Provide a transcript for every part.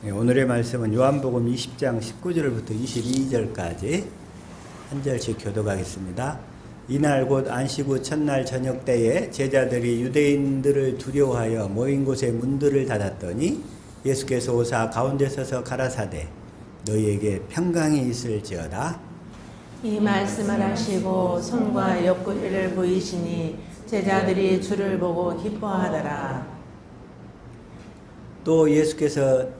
오늘의 말씀은 요한복음 20장 19절부터 22절까지 한 절씩 교독하겠습니다. 이날 곧 안식 후 첫날 저녁 때에 제자들이 유대인들을 두려워하여 모인 곳에 문들을 닫았더니 예수께서 오사 가운데 서서 가라사대 너희에게 평강이 있을지어다. 이 말씀을 하시고 손과 옆구리를 보이시니 제자들이 주를 보고 기뻐하더라. 또 예수께서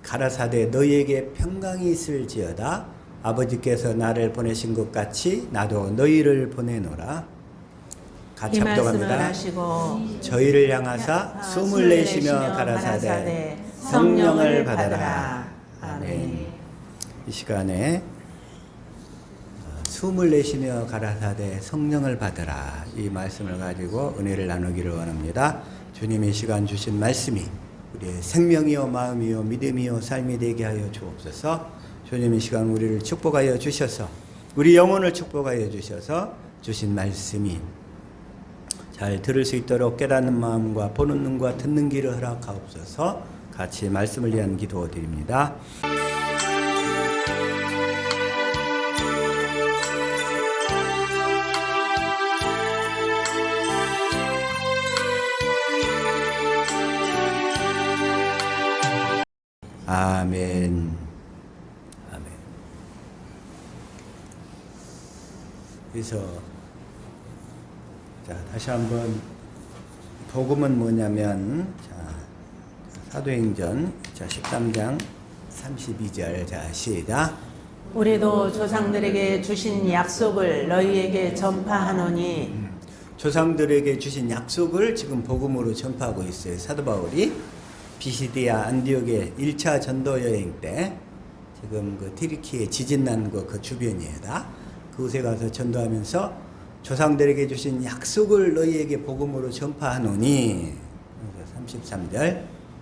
가라사대 너희에게 평강이 있을지어다. 아버지께서 나를 보내신 것 같이 나도 너희를 보내노라. 같이 합독합니다. 저희를 향하사 숨을 내쉬며 가라사대 성령을 받으라. 아멘. 이 시간에 숨을 내쉬며 가라사대 성령을 받으라, 이 말씀을 가지고 은혜를 나누기를 원합니다. 주님의 시간 주신 말씀이 우리의 생명이요 마음이요 믿음이요 삶이 되게 하여 주옵소서. 주님의 시간 우리를 축복하여 주셔서 우리 영혼을 축복하여 주셔서 주신 말씀이 잘 들을 수 있도록 깨닫는 마음과 보는 눈과 듣는 귀를 허락하옵소서. 같이 말씀을 위한 기도 드립니다. 아멘. 아멘. 그래서 자, 다시 한번 복음은 뭐냐면 사도행전 13장 32절 시작. 우리도 조상들에게 주신 약속을 너희에게 전파하노니. 조상들에게 주신 약속을 지금 복음으로 전파하고 있어요. 사도 바울이 비시디아 안디옥의 1차 전도 여행 때 지금 그 튀르키예 지진 난 거 그 주변이에다 그곳에 가서 전도하면서 조상들에게 주신 약속을 너희에게 복음으로 전파하노니. 33절.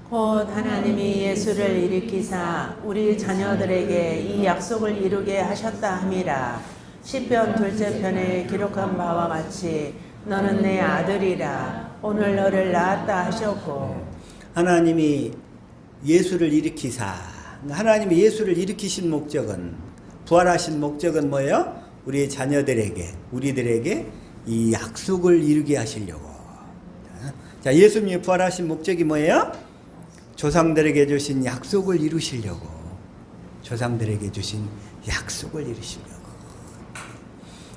곧 하나님이 예수를 일으키사 우리 자녀들에게 이 약속을 이루게 하셨다 함이라. 시편 둘째 편에 기록한 바와 같이 너는 내 아들이라. 오늘 너를 낳았다 하셨고. 하나님이 예수를 일으키사, 하나님이 예수를 일으키신 목적은, 부활하신 목적은 뭐예요? 우리의 자녀들에게, 우리들에게 이 약속을 이루게 하시려고. 자, 예수님이 부활하신 목적이 뭐예요? 조상들에게 주신 약속을 이루시려고. 조상들에게 주신 약속을 이루시려고.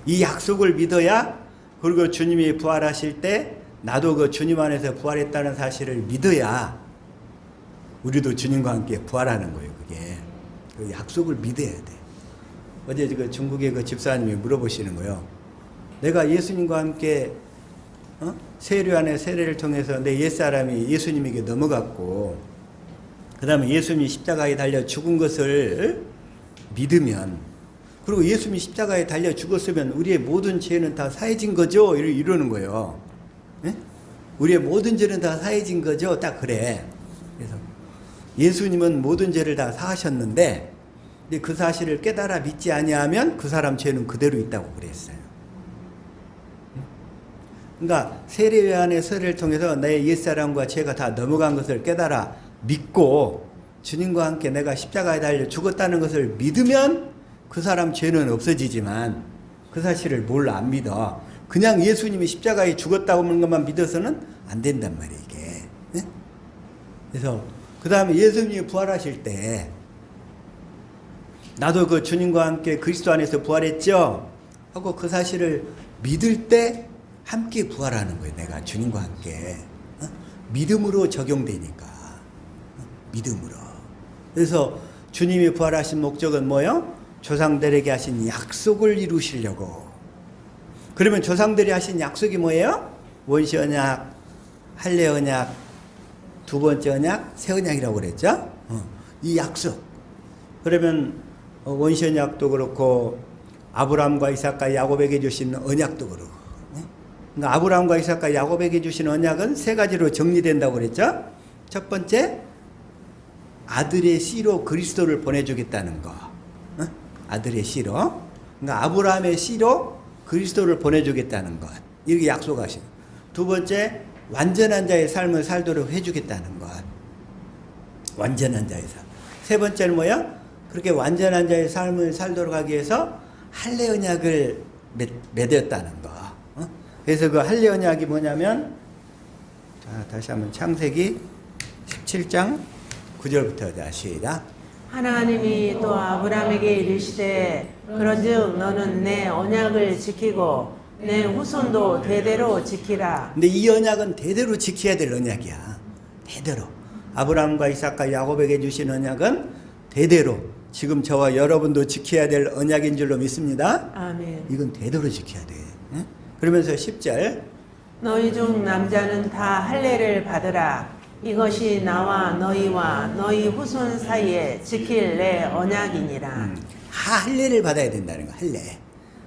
이 약속을 믿어야, 그리고 주님이 부활하실 때 나도 그 주님 안에서 부활했다는 사실을 믿어야 우리도 주님과 함께 부활하는 거예요. 그게 그 약속을 믿어야 돼. 어제 그 중국의 그 집사님이 물어보시는 거예요. 내가 예수님과 함께 세례 안에 세례를 통해서 내 옛사람이 예수님에게 넘어갔고, 그 다음에 예수님이 십자가에 달려 죽은 것을 믿으면, 그리고 예수님이 십자가에 달려 죽었으면 우리의 모든 죄는 다 사해진 거죠? 이러는 거예요. 네? 우리의 모든 죄는 다 사해진 거죠? 딱 그래. 그래서 예수님은 모든 죄를 다 사하셨는데, 근데 그 사실을 깨달아 믿지 아니하면 그 사람 죄는 그대로 있다고 그랬어요. 그러니까 세례 안의 세례를 통해서 내 옛사람과 죄가 다 넘어간 것을 깨달아 믿고 주님과 함께 내가 십자가에 달려 죽었다는 것을 믿으면 그 사람 죄는 없어지지만 그 사실을 몰라, 안 믿어. 그냥 예수님이 십자가에 죽었다고 하는 것만 믿어서는 안 된단 말이에요, 이게. 네? 그래서 그 다음에 예수님이 부활하실 때 나도 그 주님과 함께 그리스도 안에서 부활했죠? 하고 그 사실을 믿을 때 함께 부활하는 거예요. 내가 주님과 함께. 믿음으로 적용되니까. 믿음으로. 그래서 주님이 부활하신 목적은 뭐예요? 조상들에게 하신 약속을 이루시려고. 그러면 조상들이 하신 약속이 뭐예요? 원시 언약, 할례 언약, 두 번째 언약, 새 언약이라고 그랬죠? 이 약속. 그러면 원시 언약도 그렇고 아브라함과 이삭과 야곱에게 주신 언약도 그렇고. 그러니까 아브라함과 이삭과 야곱에게 주신 언약은 세 가지로 정리된다고 그랬죠? 첫 번째, 아들의 씨로 그리스도를 보내주겠다는 거. 아들의 씨로. 그러니까 아브라함의 씨로 그리스도를 보내주겠다는 것. 이렇게 약속하신. 두 번째, 완전한 자의 삶을 살도록 해주겠다는 것. 완전한 자의 삶. 세 번째는 뭐야? 그렇게 완전한 자의 삶을 살도록 하기 위해서 할례 언약을 맺었다는 거. 그래서 그 할례 언약이 뭐냐면, 자, 다시 한번 창세기 17장 9절부터 다시 시작. 하나님이 또 아브라함에게 이르시되 그런즉 너는 내 언약을 지키고 내 후손도 대대로 지키라. 근데 이 언약은 대대로 지켜야 될 언약이야. 대대로. 아브라함과 이삭과 야곱에게 주신 언약은 대대로 지금 저와 여러분도 지켜야 될 언약인 줄로 믿습니다. 아멘. 이건 대대로 지켜야 돼. 응? 그러면서 10절. 너희 중 남자는 다 할례를 받으라. 이것이 나와 너희와 너희 후손 사이에 지킬 내 언약이니라. 할례를 받아야 된다는 거. 할례.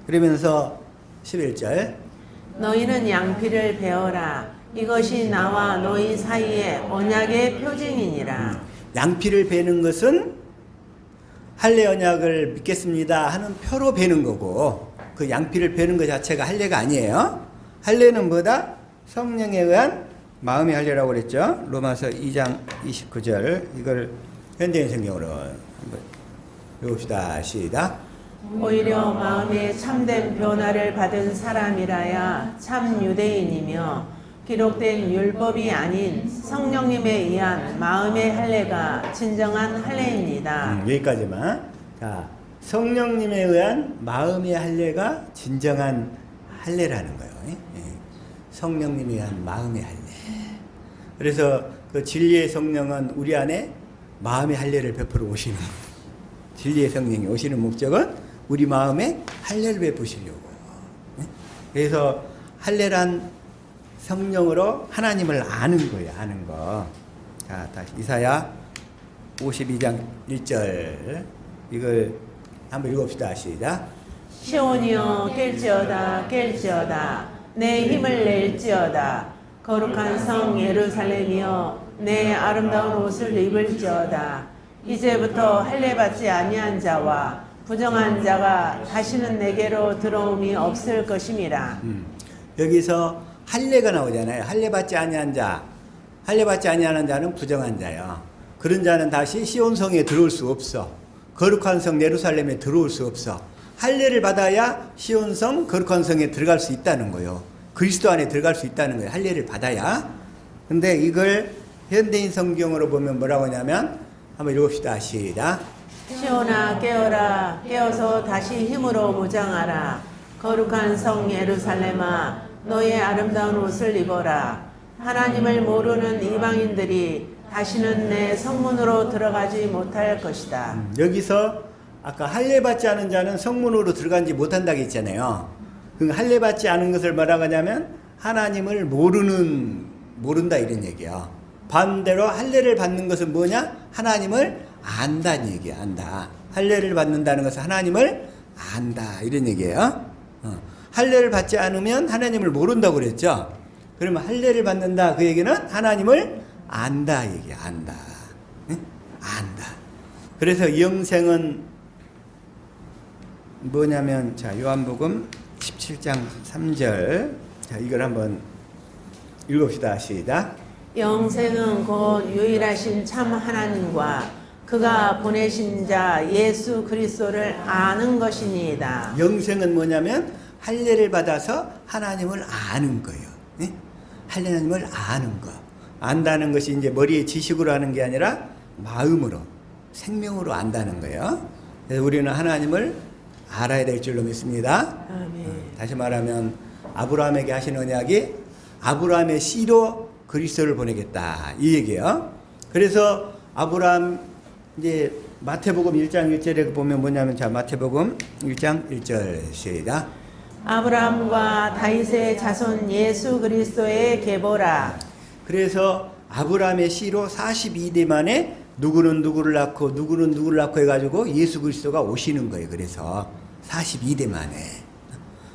그러면서 11절. 너희는 양피를 베어라. 이것이 나와 너희 사이에 언약의 표징이니라. 양피를 베는 것은 할례 언약을 믿겠습니다 하는 표로 베는 거고, 그 양피를 베는 것 자체가 할례가 아니에요. 할례는 뭐다? 성령에 의한 마음의 할례라고 그랬죠. 로마서 2장 29절. 이걸 현대인 성경으로 한번 읽읍시다. 시작. 오히려 마음에 참된 변화를 받은 사람이라야 참 유대인이며 기록된 율법이 아닌 성령님에 의한 마음의 할례가 진정한 할례입니다. 여기까지만. 자, 성령님에 의한 마음의 할례가 진정한 할례라는 거예요. 예? 성령님에 의한 마음의 할례. 그래서 그 진리의 성령은 우리 안에 마음의 할례를 베풀어 오시는 거예요. 진리의 성령이 오시는 목적은 우리 마음에 할례를 베푸시려고. 예? 그래서 할례란 성령으로 하나님을 아는 거예요. 아는 거. 자, 다시 이사야 52장 1절. 이걸 한번 읽읍시다. 시작. 시온이여 깰지어다 깰지어다 내 힘을 낼지어다 거룩한 성 예루살렘이여 내 아름다운 옷을 입을지어다. 이제부터 할례 받지 아니한 자와 부정한 자가 다시는 내게로 들어옴이 없을 것임이라. 여기서 할례가 나오잖아요. 할례 받지 아니한 자. 할례 받지 아니하는 자는 부정한 자요. 그런 자는 다시 시온성에 들어올 수 없어. 거룩한 성 예루살렘에 들어올 수 없어. 할례를 받아야 시온성 거룩한 성에 들어갈 수 있다는 거예요. 그리스도 안에 들어갈 수 있다는 거예요. 할례를 받아야. 근데 이걸 현대인 성경으로 보면 뭐라고 하냐면, 한번 읽읍시다. 시작. 시온아 깨어라 깨어서 다시 힘으로 무장하라. 거룩한 성 예루살렘아 너의 아름다운 옷을 입어라. 하나님을 모르는 이방인들이 다시는 내 성문으로 들어가지 못할 것이다. 여기서 아까 할례 받지 않은 자는 성문으로 들어가지 못한다고 했잖아요. 그 할례 받지 않은 것을 뭐라고 하냐면 하나님을 모른다 이런 얘기야. 반대로 할례를 받는 것은 뭐냐? 하나님을 안다는 얘기야. 안다. 할례를 받는다는 것은 하나님을 안다 이런 얘기예요. 할례를 받지 않으면 하나님을 모른다고 그랬죠. 그러면 할례를 받는다 그 얘기는 하나님을 안다 얘기야. 안다. 응? 안다. 그래서 영생은 뭐냐면, 자, 요한복음 17장 3절. 자, 이걸 한번 읽읍시다. 시작. 영생은 곧 유일하신 참 하나님과 그가 보내신 자 예수 그리스도를 아는 것이니이다. 영생은 뭐냐면 할례를 받아서 하나님을 아는 거예요. 네? 하나님을 아는 거. 안다는 것이 이제 머리의 지식으로 하는 게 아니라 마음으로, 생명으로 안다는 거예요. 그래서 우리는 하나님을 알아야 될 줄로 믿습니다. 아멘. 다시 말하면 아브라함에게 하신 언약이 아브라함의 씨로 그리스도를 보내겠다 이 얘기예요. 그래서 아브라함 이제 마태복음 1장 1절에 보면 뭐냐면, 자, 마태복음 1장 1절 시작. 아브라함과 다윗의 자손 예수 그리스도의 계보라. 그래서 아브라함의 씨로 42대 만에 누구는 누구를 낳고 누구는 누구를 낳고 해가지고 예수 그리스도가 오시는 거예요. 그래서 42대 만에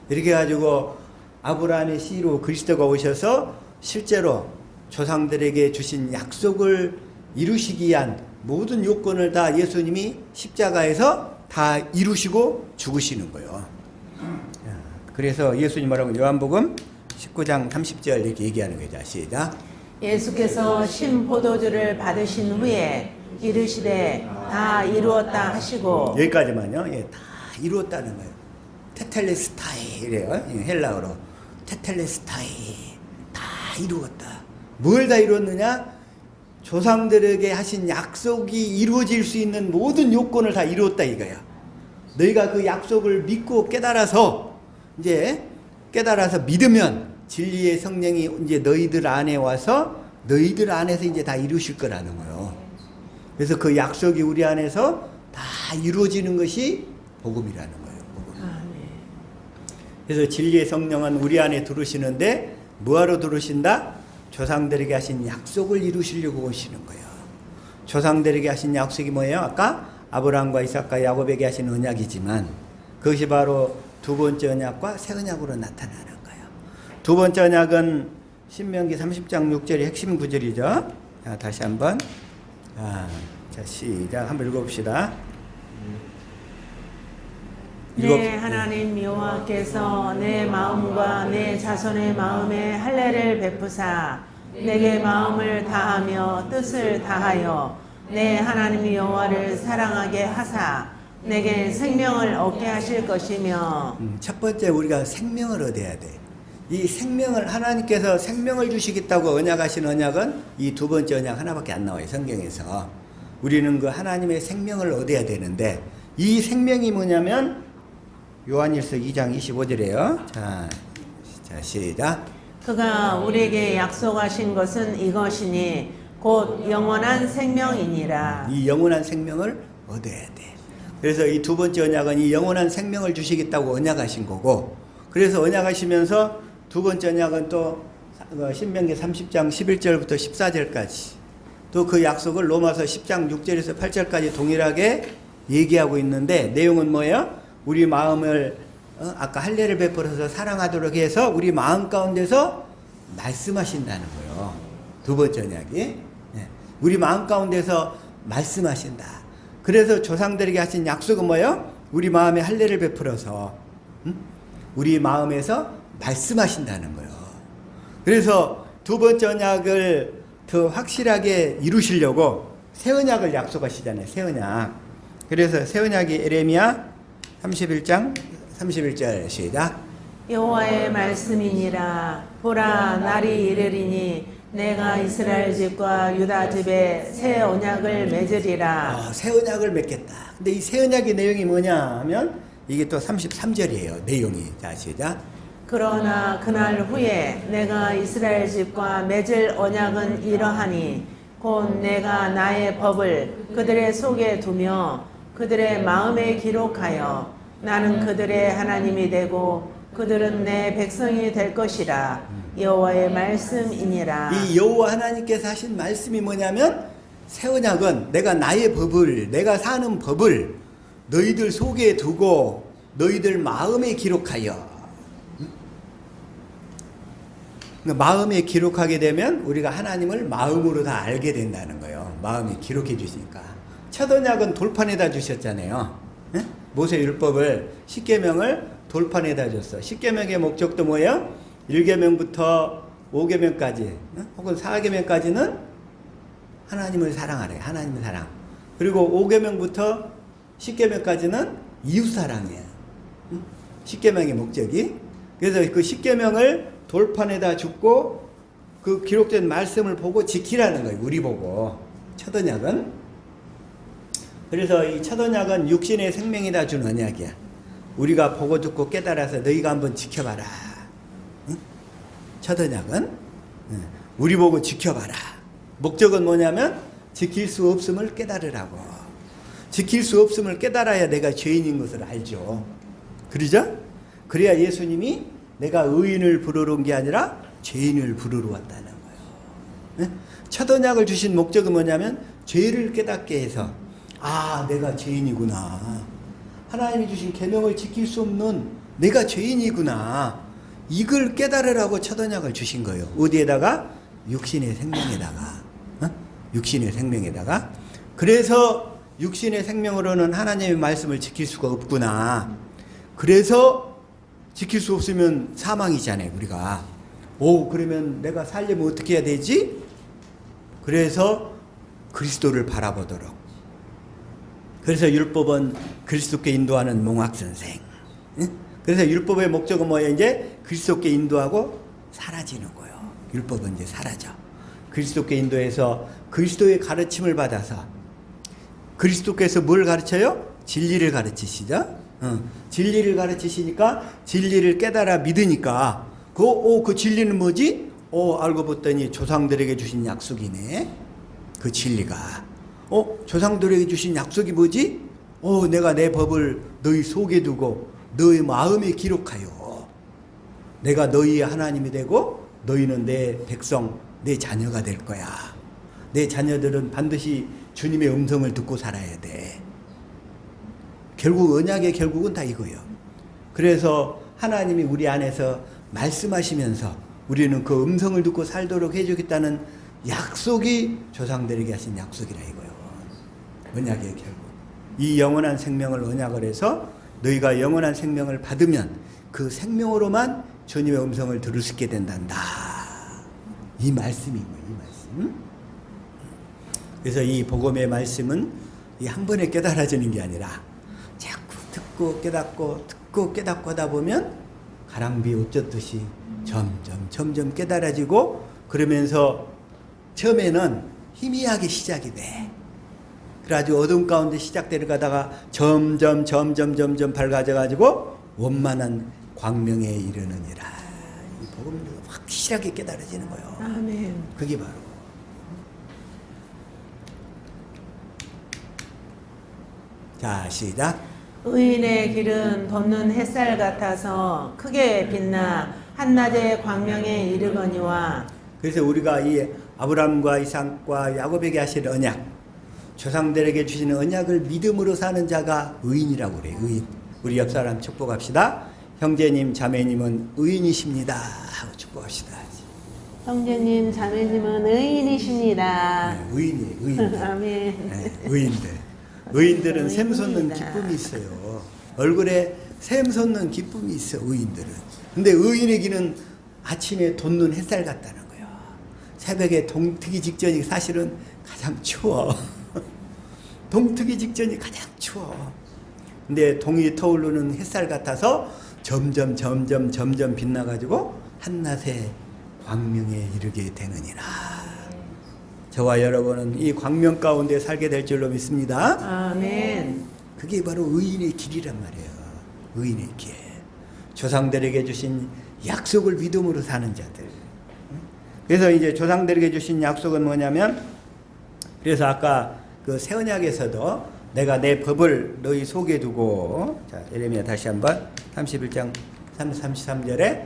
이렇게 해가지고 아브라함의 씨로 그리스도가 오셔서 실제로 조상들에게 주신 약속을 이루시기 위한 모든 요건을 다 예수님이 십자가에서 다 이루시고 죽으시는 거예요. 그래서 예수님 뭐라고 요한복음 19장 30절 이렇게 얘기하는 거죠. 시작. 예수께서 신포도주를 받으신 후에 이르시되 다 이루었다 하시고. 여기까지만요. 예, 다 이루었다는 거예요. 테텔레스타이래요. 헬라어로 테텔레스타이. 다 이루었다. 뭘 다 이루었느냐? 조상들에게 하신 약속이 이루어질 수 있는 모든 요건을 다 이루었다 이거야. 너희가 그 약속을 믿고 깨달아서 믿으면 진리의 성령이 이제 너희들 안에 와서 너희들 안에서 이제 다 이루실 거라는 거예요. 그래서 그 약속이 우리 안에서 다 이루어지는 것이 복음이라는 거예요. 복음. 그래서 진리의 성령은 우리 안에 들어오시는데 뭐하러 들어오신다? 조상들에게 하신 약속을 이루시려고 오시는 거예요. 조상들에게 하신 약속이 뭐예요? 아까 아브라함과 이삭과 야곱에게 하신 언약이지만 그것이 바로 두 번째 언약과 새 언약으로 나타나는 거예요. 두 번째 언약은 신명기 30장 6절이 핵심 구절이죠. 자, 다시 한번 자, 시작. 한번 읽어봅시다. 내 하나님 여호와께서 내 마음과 내 자손의 마음에 할례를 베푸사 내게 마음을 다하며 뜻을 다하여 내 하나님 여호와를 사랑하게 하사 내게 생명을 얻게 하실 것이며. 첫 번째 우리가 생명을 얻어야 돼. 이 생명을 하나님께서 생명을 주시겠다고 언약하신 언약은 이 두 번째 언약 하나밖에 안 나와요. 성경에서. 우리는 그 하나님의 생명을 얻어야 되는데 이 생명이 뭐냐면 요한일서 2장 25절이에요. 자, 시작. 그가 우리에게 약속하신 것은 이것이니 곧 영원한 생명이니라. 이 영원한 생명을 얻어야 돼. 그래서 이 두 번째 언약은 이 영원한 생명을 주시겠다고 언약하신 거고, 그래서 언약하시면서 두 번째 언약은 또 신명기 30장 11절부터 14절까지 또 그 약속을 로마서 10장 6절에서 8절까지 동일하게 얘기하고 있는데 내용은 뭐예요? 우리 마음을 아까 할례를 베풀어서 사랑하도록 해서 우리 마음 가운데서 말씀하신다는 거예요. 두 번째 언약이 우리 마음 가운데서 말씀하신다. 그래서 조상들에게 하신 약속은 뭐예요? 우리 마음에 할례를 베풀어서 우리 마음에서 말씀하신다는 거예요. 그래서 두 번째 언약을 더 확실하게 이루시려고 새 언약을 약속하시잖아요. 새 언약. 그래서 새 언약이 에레미야 31장 31절 시작. 여호와의 말씀이니라. 보라 날이 이르리니 내가 이스라엘 집과 유다 집에 새 언약을 맺으리라. 새 언약을 맺겠다. 근데 이 새 언약의 내용이 뭐냐 하면 이게 또 33절이에요. 내용이. 자 시작. 그러나 그날 후에 내가 이스라엘 집과 맺을 언약은 이러하니 곧 내가 나의 법을 그들의 속에 두며 그들의 마음에 기록하여 나는 그들의 하나님이 되고 그들은 내 백성이 될 것이라. 여호와의 말씀이니라. 이 여호와 하나님께서 하신 말씀이 뭐냐면 새 언약은 내가 나의 법을, 내가 사는 법을 너희들 속에 두고 너희들 마음에 기록하여. 마음에 기록하게 되면 우리가 하나님을 마음으로 다 알게 된다는 거예요. 마음에 기록해 주시니까. 첫 언약은 돌판에다 주셨잖아요. 모세 율법을 10계명을 돌판에다 줬어. 10계명의 목적도 뭐예요? 1계명부터 5계명까지 혹은 4계명까지는 하나님을 사랑하래. 하나님의 사랑. 그리고 5계명부터 10계명까지는 이웃사랑이에요. 10계명의 목적이. 그래서 그 10계명을 돌판에다 줍고 그 기록된 말씀을 보고 지키라는 거예요. 우리 보고. 첫 언약은. 그래서 이 첫 언약은 육신의 생명에다 준 언약이야. 우리가 보고 듣고 깨달아서 너희가 한번 지켜봐라. 응? 첫 언약은 우리 보고 지켜봐라. 목적은 뭐냐면 지킬 수 없음을 깨달으라고. 지킬 수 없음을 깨달아야 내가 죄인인 것을 알죠. 그러죠? 그래야 예수님이 내가 의인을 부르러 온 게 아니라 죄인을 부르러 왔다는 거예요. 첫 언약을 주신 목적은 뭐냐면 죄를 깨닫게 해서 내가 죄인이구나. 하나님이 주신 계명을 지킬 수 없는 내가 죄인이구나. 이걸 깨달으라고 첫 언약을 주신 거예요. 어디에다가? 육신의 생명에다가. 육신의 생명에다가. 그래서 육신의 생명으로는 하나님의 말씀을 지킬 수가 없구나. 그래서 지킬 수 없으면 사망이잖아요, 우리가. 그러면 내가 살려면 어떻게 해야 되지? 그래서 그리스도를 바라보도록. 그래서 율법은 그리스도께 인도하는 몽학선생. 그래서 율법의 목적은 뭐예요? 이제 그리스도께 인도하고 사라지는 거예요. 율법은 이제 사라져. 그리스도께 인도해서 그리스도의 가르침을 받아서, 그리스도께서 뭘 가르쳐요? 진리를 가르치시죠. 진리를 가르치시니까 진리를 깨달아 믿으니까 그 진리는 뭐지? 알고 봤더니 조상들에게 주신 약속이네. 그 진리가. 조상들에게 주신 약속이 뭐지? 내가 내 법을 너희 속에 두고 너희 마음에 기록하여 내가 너희의 하나님이 되고 너희는 내 백성, 내 자녀가 될 거야. 내 자녀들은 반드시 주님의 음성을 듣고 살아야 돼. 결국 언약의 결국은 다 이거예요. 그래서 하나님이 우리 안에서 말씀하시면서 우리는 그 음성을 듣고 살도록 해주겠다는 약속이 조상들에게 하신 약속이라 이거예요. 언약의 결국. 이 영원한 생명을 언약을 해서 너희가 영원한 생명을 받으면 그 생명으로만 주님의 음성을 들을 수 있게 된단다. 이 말씀이고, 이 말씀. 그래서 이 복음의 말씀은 이 한 번에 깨달아지는 게 아니라 자꾸 듣고 깨닫고 듣고 깨닫고 하다 보면 가랑비 옷 젖듯이 점점 깨달아지고, 그러면서 처음에는 희미하게 시작이 돼. 그래가지고 어둠 가운데 시작되려 가다가 점점 밝아져가지고 원만한 광명에 이르느니라. 이 복음이 확실하게 깨달아지는 거예요. 아멘. 그게 바로. 자, 시작. 의인의 길은 돋는 햇살 같아서 크게 빛나 한낮의 광명에 이르거니와. 그래서 우리가 이 아브라함과 이삭과 야곱에게 하신 언약, 조상들에게 주시는 언약을 믿음으로 사는 자가 의인이라고 그래요. 의인. 우리 옆 사람 축복합시다. 형제님, 자매님은 의인이십니다 하고 축복합시다. 형제님, 자매님은 의인이십니다. 네, 의인이에요. 의인. 아멘. 네, 의인들. 의인들은 샘 솟는 기쁨이 있어요. 얼굴에 샘 솟는 기쁨이 있어, 의인들은. 근데 의인의 길은 아침에 돋는 햇살 같다는 거예요. 새벽에 동트기 직전이 사실은 가장 추워. 동트기 직전이 가장 추워. 근데 동이 터오르는 햇살 같아서 점점 빛나가지고 한낮의 광명에 이르게 되느니라. 저와 여러분은 이 광명 가운데 살게 될 줄로 믿습니다. 아멘. 그게 바로 의인의 길이란 말이에요. 의인의 길. 조상들에게 주신 약속을 믿음으로 사는 자들. 그래서 이제 조상들에게 주신 약속은 뭐냐면, 그래서 아까 그 새 언약에서도 내가 내 법을 너희 속에 두고, 자, 예레미야 다시 한번 31장 33절에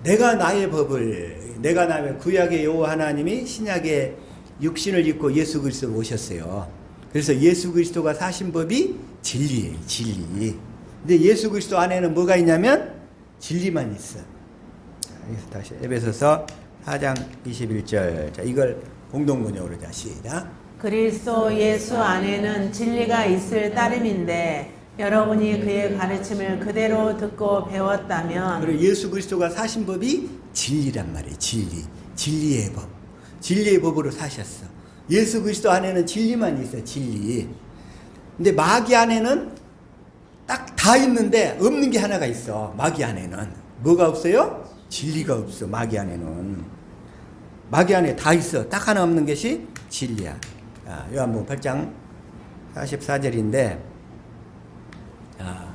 내가 나의 법을, 내가 나의 구약의 여호와 하나님이 신약의 육신을 입고 예수 그리스도로 오셨어요. 그래서 예수 그리스도가 사신 법이 진리예요. 진리. 근데 예수 그리스도 안에는 뭐가 있냐면 진리만 있어. 자, 여기서 다시 에베소서 4장 21절. 자, 이걸 공동번역으로 자, 시작. 그리스도 예수 안에는 진리가 있을 따름인데 여러분이 그의 가르침을 그대로 듣고 배웠다면. 그리고 예수 그리스도가 사신 법이 진리란 말이에요. 진리. 진리의 법. 진리의 법으로 사셨어. 예수 그리스도 안에는 진리만 있어. 진리. 근데 마귀 안에는 딱 다 있는데 없는 게 하나가 있어. 마귀 안에는. 뭐가 없어요? 진리가 없어. 마귀 안에는. 마귀 안에 다 있어. 딱 하나 없는 것이 진리야. 자, 요한복음 8장 44절인데, 자,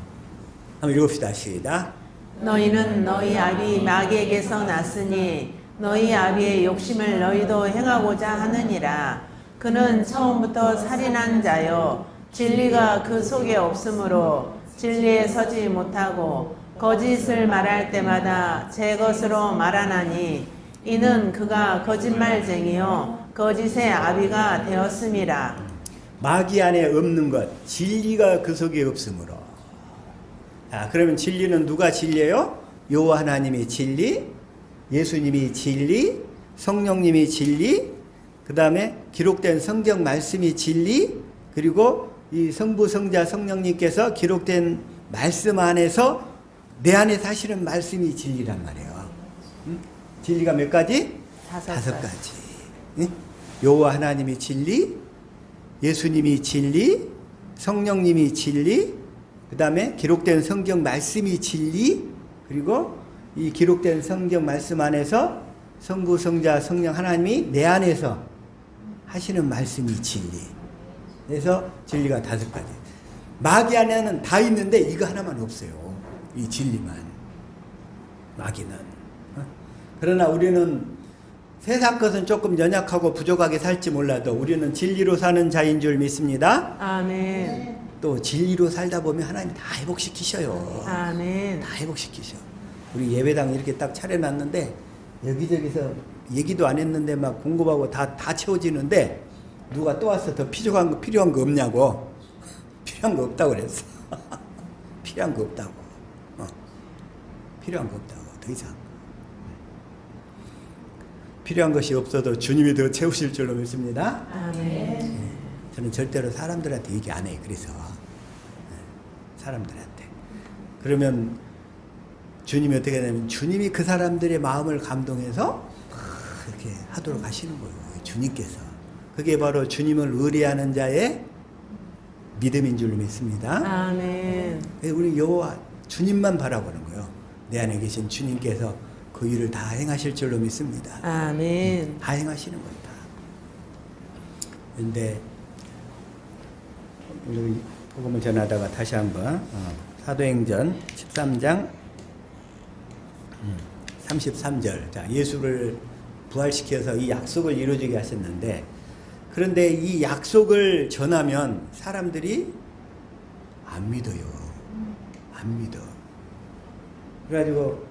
한번 읽읍시다. 시작. 너희는 너희 아비 마귀에게서 났으니 너희 아비의 욕심을 너희도 행하고자 하느니라. 그는 처음부터 살인한 자요 진리가 그 속에 없으므로 진리에 서지 못하고 거짓을 말할 때마다 제 것으로 말하나니 이는 그가 거짓말쟁이요 거짓의 아비가 되었음이라. 마귀 안에 없는 것, 진리가 그 속에 없으므로. 자, 그러면 진리는 누가 진리예요? 여호와 하나님이 진리, 예수님이 진리, 성령님이 진리, 그 다음에 기록된 성경 말씀이 진리, 그리고 이 성부, 성자, 성령님께서 기록된 말씀 안에서 내 안에 사실은 말씀이 진리란 말이에요. 응? 진리가 몇 가지? 다섯 가지. 응? 여호와 하나님이 진리, 예수님이 진리, 성령님이 진리, 그 다음에 기록된 성경 말씀이 진리, 그리고 이 기록된 성경 말씀 안에서 성부, 성자, 성령 하나님이 내 안에서 하시는 말씀이 진리. 그래서 진리가 5가지. 마귀 안에는 다 있는데 이거 하나만 없어요. 이 진리만. 마귀는. 그러나 우리는 세상 것은 조금 연약하고 부족하게 살지 몰라도 우리는 진리로 사는 자인 줄 믿습니다. 아멘. 또 진리로 살다 보면 하나님 다 회복시키셔요. 아멘. 다 회복시키셔. 우리 예배당 이렇게 딱 차려놨는데 여기저기서 얘기도 안 했는데 막 공급하고 다 채워지는데 누가 또 와서 더 필요한 거 없냐고. 필요한 거 없다고 그랬어. 필요한 거 없다고. 필요한 거 없다고. 더 이상. 필요한 것이 없어도 주님이 더 채우실 줄로 믿습니다. 아멘. 저는 절대로 사람들한테 얘기 안 해요. 그래서 사람들한테. 그러면 주님이 어떻게 되냐면 주님이 그 사람들의 마음을 감동해서 그렇게 하도록 하시는 거예요. 주님께서. 그게 바로 주님을 의뢰하는 자의 믿음인 줄로 믿습니다. 아멘. 우리 여호와 주님만 바라보는 거예요. 내 안에 계신 주님께서 그 일을 다 행하실 줄로 믿습니다. 아멘. 다 행하시는 겁니다. 그런데 복음을 전하다가 다시 한번 사도행전 13장 33절. 자, 예수를 부활시켜서 이 약속을 이루어지게 하셨는데, 그런데 이 약속을 전하면 사람들이 안 믿어요. 안 믿어. 그래가지고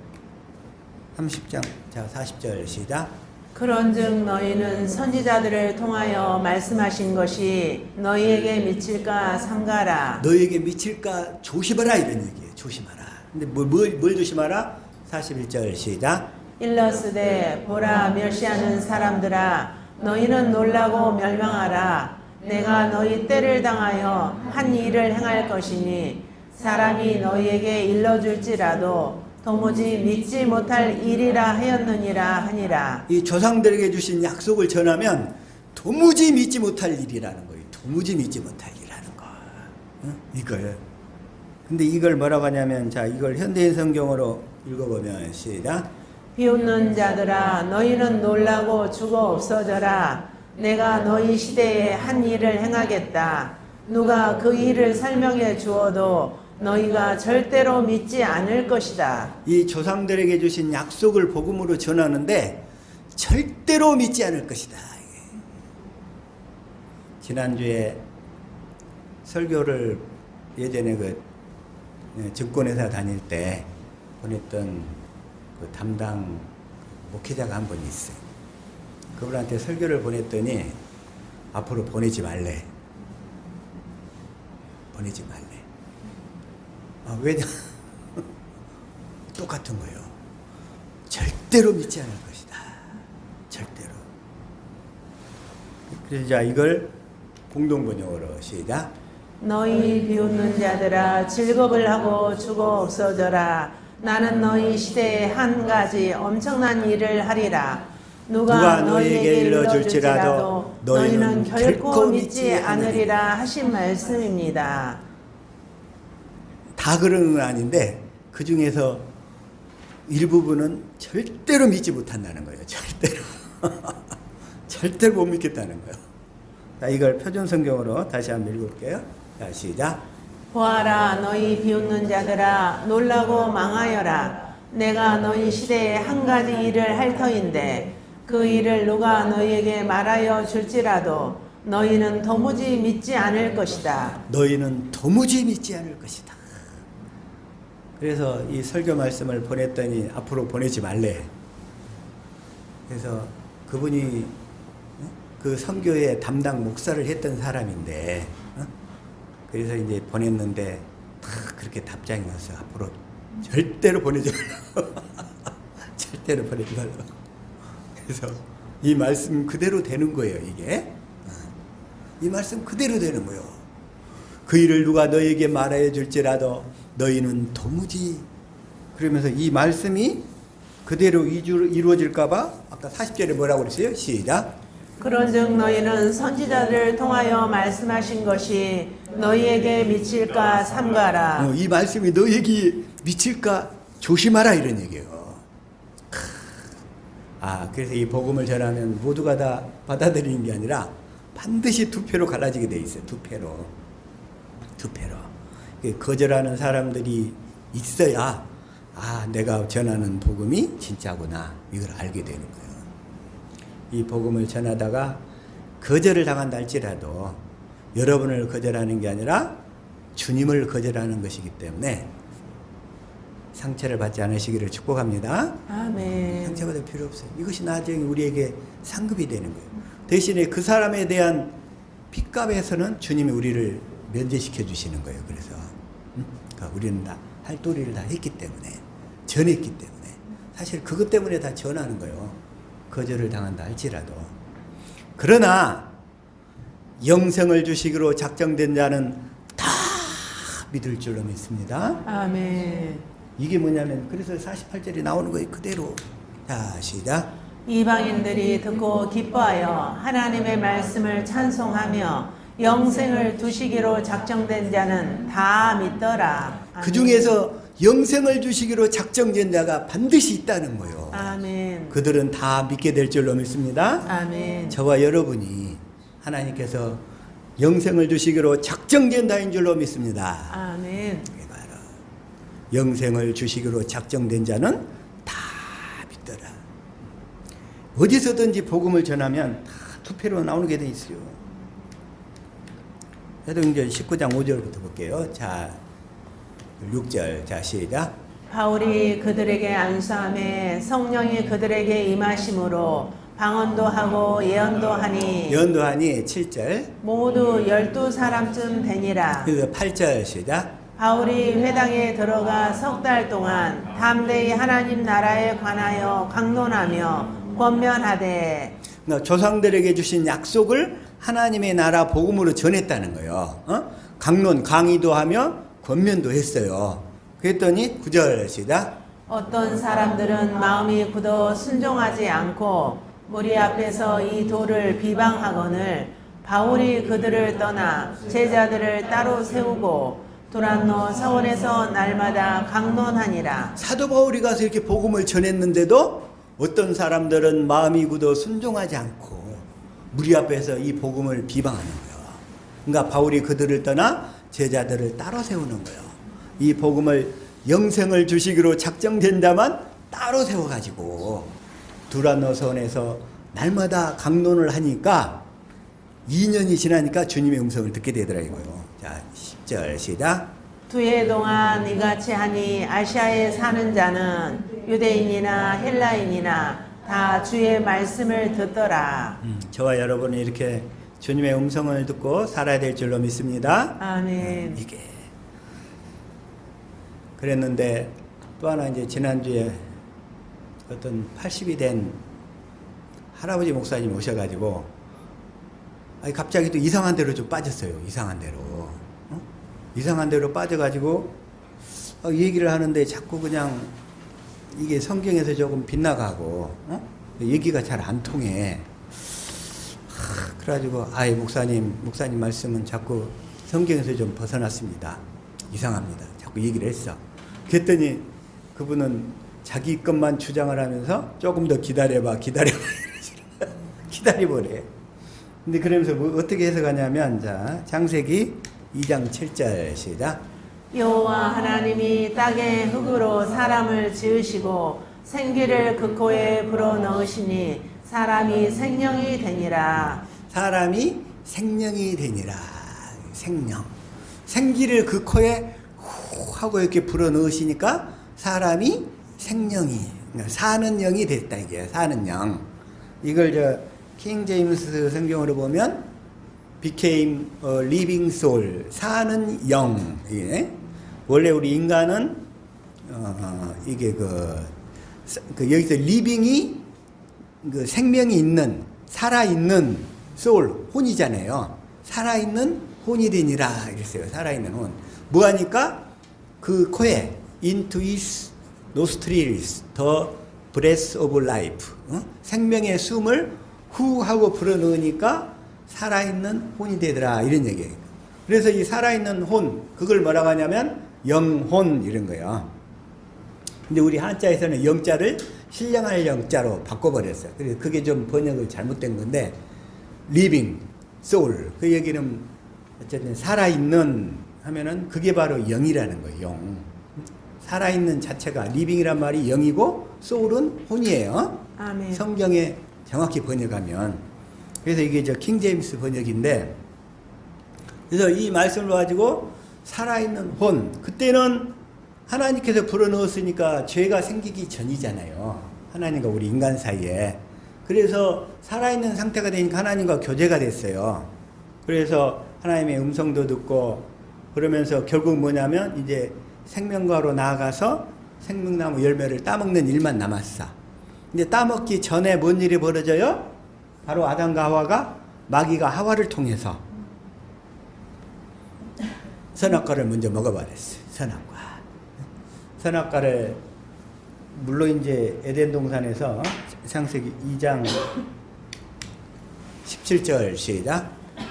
30장, 자 40절 시작. 그런즉 너희는 선지자들을 통하여 말씀하신 것이 너희에게 미칠까 삼가라. 너희에게 미칠까 조심하라, 이런 얘기예요. 조심하라. 근데 뭘 조심하라? 41절 시작. 일러스되 보라, 멸시하는 사람들아, 너희는 놀라고 멸망하라. 내가 너희 때를 당하여 한 일을 행할 것이니 사람이 너희에게 일러줄지라도 도무지 믿지 못할 일이라 하였느니라 하니라. 이 조상들에게 주신 약속을 전하면 도무지 믿지 못할 일이라는 거예요. 도무지 믿지 못할 일이라는 거. 이걸. 근데 이걸 뭐라고 하냐면, 자, 이걸 현대인 성경으로 읽어보면 시작. 비웃는 자들아, 너희는 놀라고 죽어 없어져라. 내가 너희 시대에 한 일을 행하겠다. 누가 그 일을 설명해 주어도 너희가 절대로 믿지 않을 것이다. 이 조상들에게 주신 약속을 복음으로 전하는데 절대로 믿지 않을 것이다. 지난주에 설교를 예전에 그 증권회사 다닐 때 보냈던 그 담당 목회자가 한 분 있어요. 그분한테 설교를 보냈더니 앞으로 보내지 말래. 보내지 말래. 왜냐? 똑같은 거예요. 절대로 믿지 않을 것이다. 절대로. 그래서 자, 이걸 공동번역으로 시작. 너희 비웃는 자들아, 즐겁을 하고 죽어 없어져라. 나는 너희 시대에 한 가지 엄청난 일을 하리라. 누가 너희에게 일러줄지라도 너희는 결코 믿지 않으리라 하신 말씀입니다. 다 그런 건 아닌데 그 중에서 일부분은 절대로 믿지 못한다는 거예요. 절대로. 절대로 못 믿겠다는 거예요. 자, 이걸 표준 성경으로 다시 한번 읽어볼게요. 자, 시작. 보아라, 너희 비웃는 자들아, 놀라고 망하여라. 내가 너희 시대에 한 가지 일을 할 터인데 그 일을 누가 너희에게 말하여 줄지라도 너희는 도무지 믿지 않을 것이다. 너희는 도무지 믿지 않을 것이다. 그래서 이 설교 말씀을 보냈더니 앞으로 보내지 말래. 그래서 그분이 그 선교의 담당 목사를 했던 사람인데, 그래서 이제 보냈는데 다 그렇게 답장이 왔어요. 앞으로 절대로 보내지 말라고. 절대로 보내지 말라고. 그래서 이 말씀 그대로 되는 거예요, 이게. 이 말씀 그대로 되는 거예요. 그 일을 누가 너희에게 말하여 줄지라도 너희는 도무지. 그러면서 이 말씀이 그대로 이루어질까봐 아까 40절에 뭐라고 그랬어요? 시작. 그런즉 너희는 선지자들을 통하여 말씀하신 것이 너희에게 미칠까 삼가라. 이 말씀이 너에게 미칠까 조심하라 이런 얘기예요. 그래서 이 복음을 전하면 모두가 다 받아들이는 게 아니라 반드시 두 표로 갈라지게 돼 있어요. 두 표로. 거절하는 사람들이 있어야 내가 전하는 복음이 진짜구나 이걸 알게 되는 거예요. 이 복음을 전하다가 거절을 당한다 할지라도 여러분을 거절하는 게 아니라 주님을 거절하는 것이기 때문에 상처를 받지 않으시기를 축복합니다. 아멘. 상처받을 필요 없어요. 이것이 나중에 우리에게 상급이 되는 거예요. 대신에 그 사람에 대한 핏값에서는 주님이 우리를 면제시켜 주시는 거예요. 그래서 그러니까 우리는 다 할 도리를 다 했기 때문에, 전했기 때문에, 사실 그것 때문에 다 전하는 거예요. 거절을 당한다 할지라도. 그러나 영생을 주시기로 작정된 자는 다 믿을 줄로 믿습니다. 아멘. 이게 뭐냐면 그래서 48절에 나오는 거예요. 그대로. 자, 시작. 이방인들이 듣고 기뻐하여 하나님의 말씀을 찬송하며 영생을 두시기로 작정된 자는 다 믿더라. 그 중에서 영생을 주시기로 작정된 자가 반드시 있다는 거예요. 아멘. 그들은 다 믿게 될 줄로 믿습니다. 아멘. 저와 여러분이 하나님께서 영생을 주시기로 작정된 자인 줄로 믿습니다. 아멘. 이게 바로 영생을 주시기로 작정된 자는 다 믿더라. 어디서든지 복음을 전하면 다 투표로 나오게 돼 있어요. 사도행전 19장 5절부터 볼게요. 자, 6절. 자, 시작. 바울이 그들에게 안수함에 성령이 그들에게 임하심으로 방언도 하고 예언도 하니 연도하니 7절. 모두 12사람쯤 되니라. 그래서 8절 시작. 바울이 회당에 들어가 석 달 동안 담대히 하나님 나라에 관하여 강론하며 권면하되. 그러니까 조상들에게 주신 약속을 하나님의 나라 복음으로 전했다는 거예요. 강론, 강의도 하며 권면도 했어요. 그랬더니 9절 시작. 어떤 사람들은 마음이 굳어 순종하지 않고 무리 앞에서 이 도를 비방하거늘 바울이 그들을 떠나 제자들을 따로 세우고 두란노 서원에서 날마다 강론하니라. 사도 바울이 가서 이렇게 복음을 전했는데도 어떤 사람들은 마음이 굳어 순종하지 않고 무리 앞에서 이 복음을 비방하는 거예요. 그러니까 바울이 그들을 떠나 제자들을 따로 세우는 거예요. 이 복음을 영생을 주시기로 작정된 자만 따로 세워가지고 두란노 서원에서 날마다 강론을 하니까 2년이 지나니까 주님의 음성을 듣게 되더라고요. 자, 10절 시작. 두 해 동안 이같이 하니 아시아에 사는 자는 유대인이나 헬라인이나 다 주의 말씀을 듣더라. 저와 여러분이 이렇게 주님의 음성을 듣고 살아야 될 줄로 믿습니다. 아멘. 이게 그랬는데 또 하나 이제 지난주에 어떤 80이 된 할아버지 목사님 오셔가지고 갑자기 또 이상한 데로 좀 빠졌어요. 이상한 데로. 이상한 데로 빠져가지고 얘기를 하는데 자꾸 그냥 이게 성경에서 조금 빗나가고 얘기가 잘 안 통해. 그래가지고 목사님 말씀은 자꾸 성경에서 좀 벗어났습니다. 이상합니다. 자꾸 얘기를 했어. 그랬더니 그분은 자기 것만 주장을 하면서 조금 더 기다려봐 기다려보래. 근데 그러면서 어떻게 해석하냐면 자, 창세기 2장 7절 시작. 여호와 하나님이 땅의 흙으로 사람을 지으시고 생기를 그 코에 불어넣으시니 사람이 생명이 되니라. 사람이 생명이 되니라. 생명. 생기를 그 코에 후 하고 이렇게 불어넣으시니까 사람이 생명이, 그러니까 사는 영이 됐다 이게. 사는 영. 이걸 저 킹 제임스 성경으로 보면 became a living soul. 사는 영. 예. 원래 우리 인간은 이게 여기서 living이 그 생명이 있는, 살아있는 soul, 혼이잖아요. 살아있는 혼이 되니라 이랬어요. 살아있는 혼. 뭐하니까 그 코에 into his nostrils the breath of life. 생명의 숨을 후 하고 불어넣으니까 살아있는 혼이 되더라 이런 얘기예요. 그래서 이 살아있는 혼 그걸 뭐라고 하냐면 영혼 이런 거예요. 근데 우리 한자에서는 영자를 신령할 영자로 바꿔버렸어요. 그래서 그게 좀 번역을 잘못된 건데 living soul 그 얘기는 어쨌든 살아있는 하면은 그게 바로 영이라는 거예요. 영. 살아있는 자체가 living이란 말이 영이고 soul은 혼이에요. 아멘. 성경에 정확히 번역하면 그래서 이게 저 킹제임스 번역인데 그래서 이 말씀을 가지고 살아있는 혼 그때는 하나님께서 불어넣었으니까 죄가 생기기 전이잖아요. 하나님과 우리 인간 사이에. 그래서 살아있는 상태가 되니까 하나님과 교제가 됐어요. 그래서 하나님의 음성도 듣고 그러면서 결국 뭐냐면 이제 생명과로 나아가서 생명나무 열매를 따먹는 일만 남았어. 근데 따먹기 전에 뭔 일이 벌어져요? 바로 아담과 하와가 마귀가 하와를 통해서 선악과를 먼저 먹어버렸어요. 선악과를 물론 이제 에덴 동산에서 창세기 2장 17절 시작.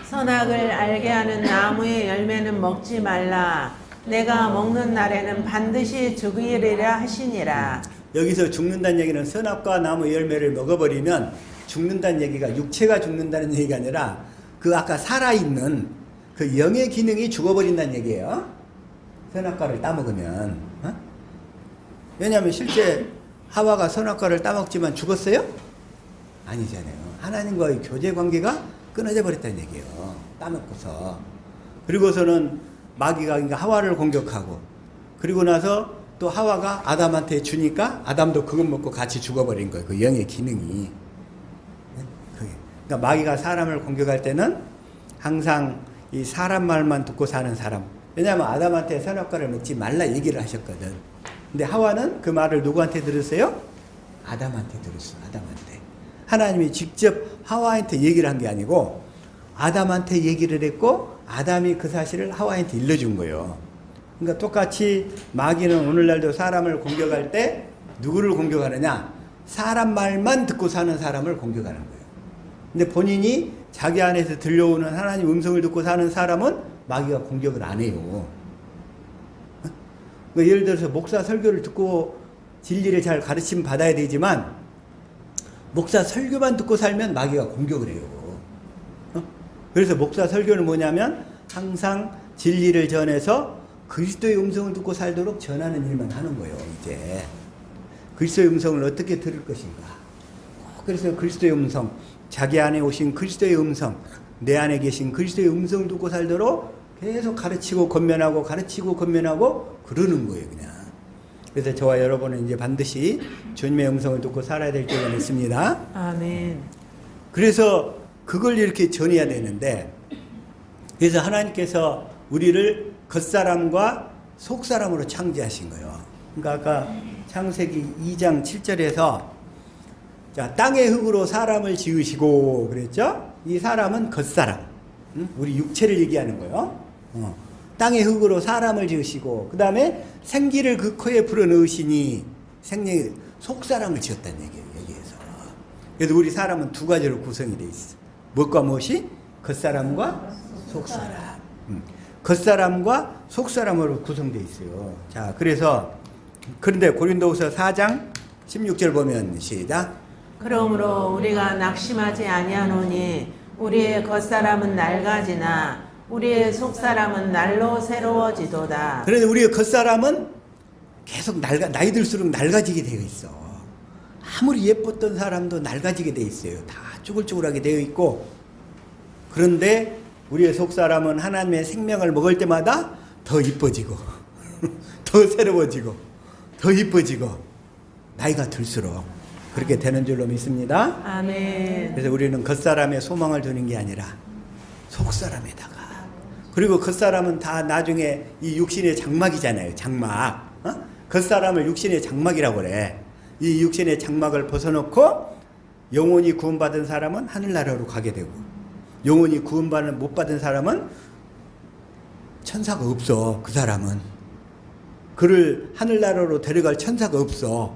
선악을 알게 하는 나무의 열매는 먹지 말라. 내가 먹는 날에는 반드시 죽으리라 하시니라. 여기서 죽는다는 얘기는 선악과 나무 열매를 먹어버리면 죽는다는 얘기가 육체가 죽는다는 얘기가 아니라 그 아까 살아있는 그 영의 기능이 죽어버린다는 얘기예요. 선악과를 따먹으면. 어? 왜냐하면 실제 하와가 선악과를 따먹지만 죽었어요? 아니잖아요. 하나님과의 교제 관계가 끊어져 버렸다는 얘기예요. 따먹고서. 그리고서는 마귀가 그러니까 하와를 공격하고 그리고 나서 또 하와가 아담한테 주니까 아담도 그것 먹고 같이 죽어버린 거예요. 그 영의 기능이. 그러니까 마귀가 사람을 공격할 때는 항상 이 사람 말만 듣고 사는 사람. 왜냐하면 아담한테 선악과를 먹지 말라 얘기를 하셨거든. 근데 하와는 그 말을 누구한테 들었어요? 아담한테 들었어. 아담한테. 하나님이 직접 하와한테 얘기를 한 게 아니고 아담한테 얘기를 했고 아담이 그 사실을 하와한테 일러준 거예요. 그러니까 똑같이 마귀는 오늘날도 사람을 공격할 때 누구를 공격하느냐? 사람 말만 듣고 사는 사람을 공격하는 거예요. 근데 본인이 자기 안에서 들려오는 하나님 음성을 듣고 사는 사람은 마귀가 공격을 안 해요. 그러니까 예를 들어서 목사 설교를 듣고 진리를 잘 가르침 받아야 되지만 목사 설교만 듣고 살면 마귀가 공격을 해요. 그래서 목사 설교는 뭐냐면 항상 진리를 전해서 그리스도의 음성을 듣고 살도록 전하는 일만 하는 거예요. 이제 그리스도의 음성을 어떻게 들을 것인가. 그래서 그리스도의 음성, 자기 안에 오신 그리스도의 음성, 내 안에 계신 그리스도의 음성을 듣고 살도록 계속 가르치고 권면하고 가르치고 권면하고 그러는 거예요. 그냥. 그래서 저와 여러분은 이제 반드시 주님의 음성을 듣고 살아야 될 때가 있습니다. 아멘. 그래서 그걸 이렇게 전해야 되는데 그래서 하나님께서 우리를 겉사람과 속사람으로 창조하신 거예요. 그러니까 아까 창세기 2장 7절에서 자, 땅의 흙으로 사람을 지으시고 그랬죠? 이 사람은 겉사람. 응? 우리 육체를 얘기하는 거예요. 땅의 흙으로 사람을 지으시고 그 다음에 생기를 그 코에 불어넣으시니 생명이 속사람을 지었다는 얘기예요. 여기에서. 그래서 우리 사람은 두 가지로 구성이 돼 있어. 무엇과 무엇이? 겉사람과 속사람. 겉사람과 속사람으로 구성되어 있어요. 자, 그래서 그런데 고린도후서 4장 16절 보면 시작. 그러므로 우리가 낙심하지 아니하노니 우리의 겉사람은 낡아지나 우리의 속사람은 날로 새로워지도다. 그런데 우리의 겉사람은 계속 나이 들수록 낡아지게 되어 있어. 아무리 예뻤던 사람도 낡아지게 되어 있어요. 다 쭈글쭈글하게 되어 있고 그런데 우리의 속사람은 하나님의 생명을 먹을 때마다 더 이뻐지고 더 새로워지고 더 이뻐지고 나이가 들수록 그렇게 되는 줄로 믿습니다. 아멘. 그래서 우리는 겉사람의 소망을 두는 게 아니라 속사람에다가 그리고 겉사람은 다 나중에 이 육신의 장막이잖아요. 장막. 겉사람을 육신의 장막이라고 그래. 이 육신의 장막을 벗어놓고 영원히 구원받은 사람은 하늘나라로 가게 되고 영원히 구원받은 못 받은 사람은 천사가 없어. 그 사람은 그를 하늘나라로 데려갈 천사가 없어.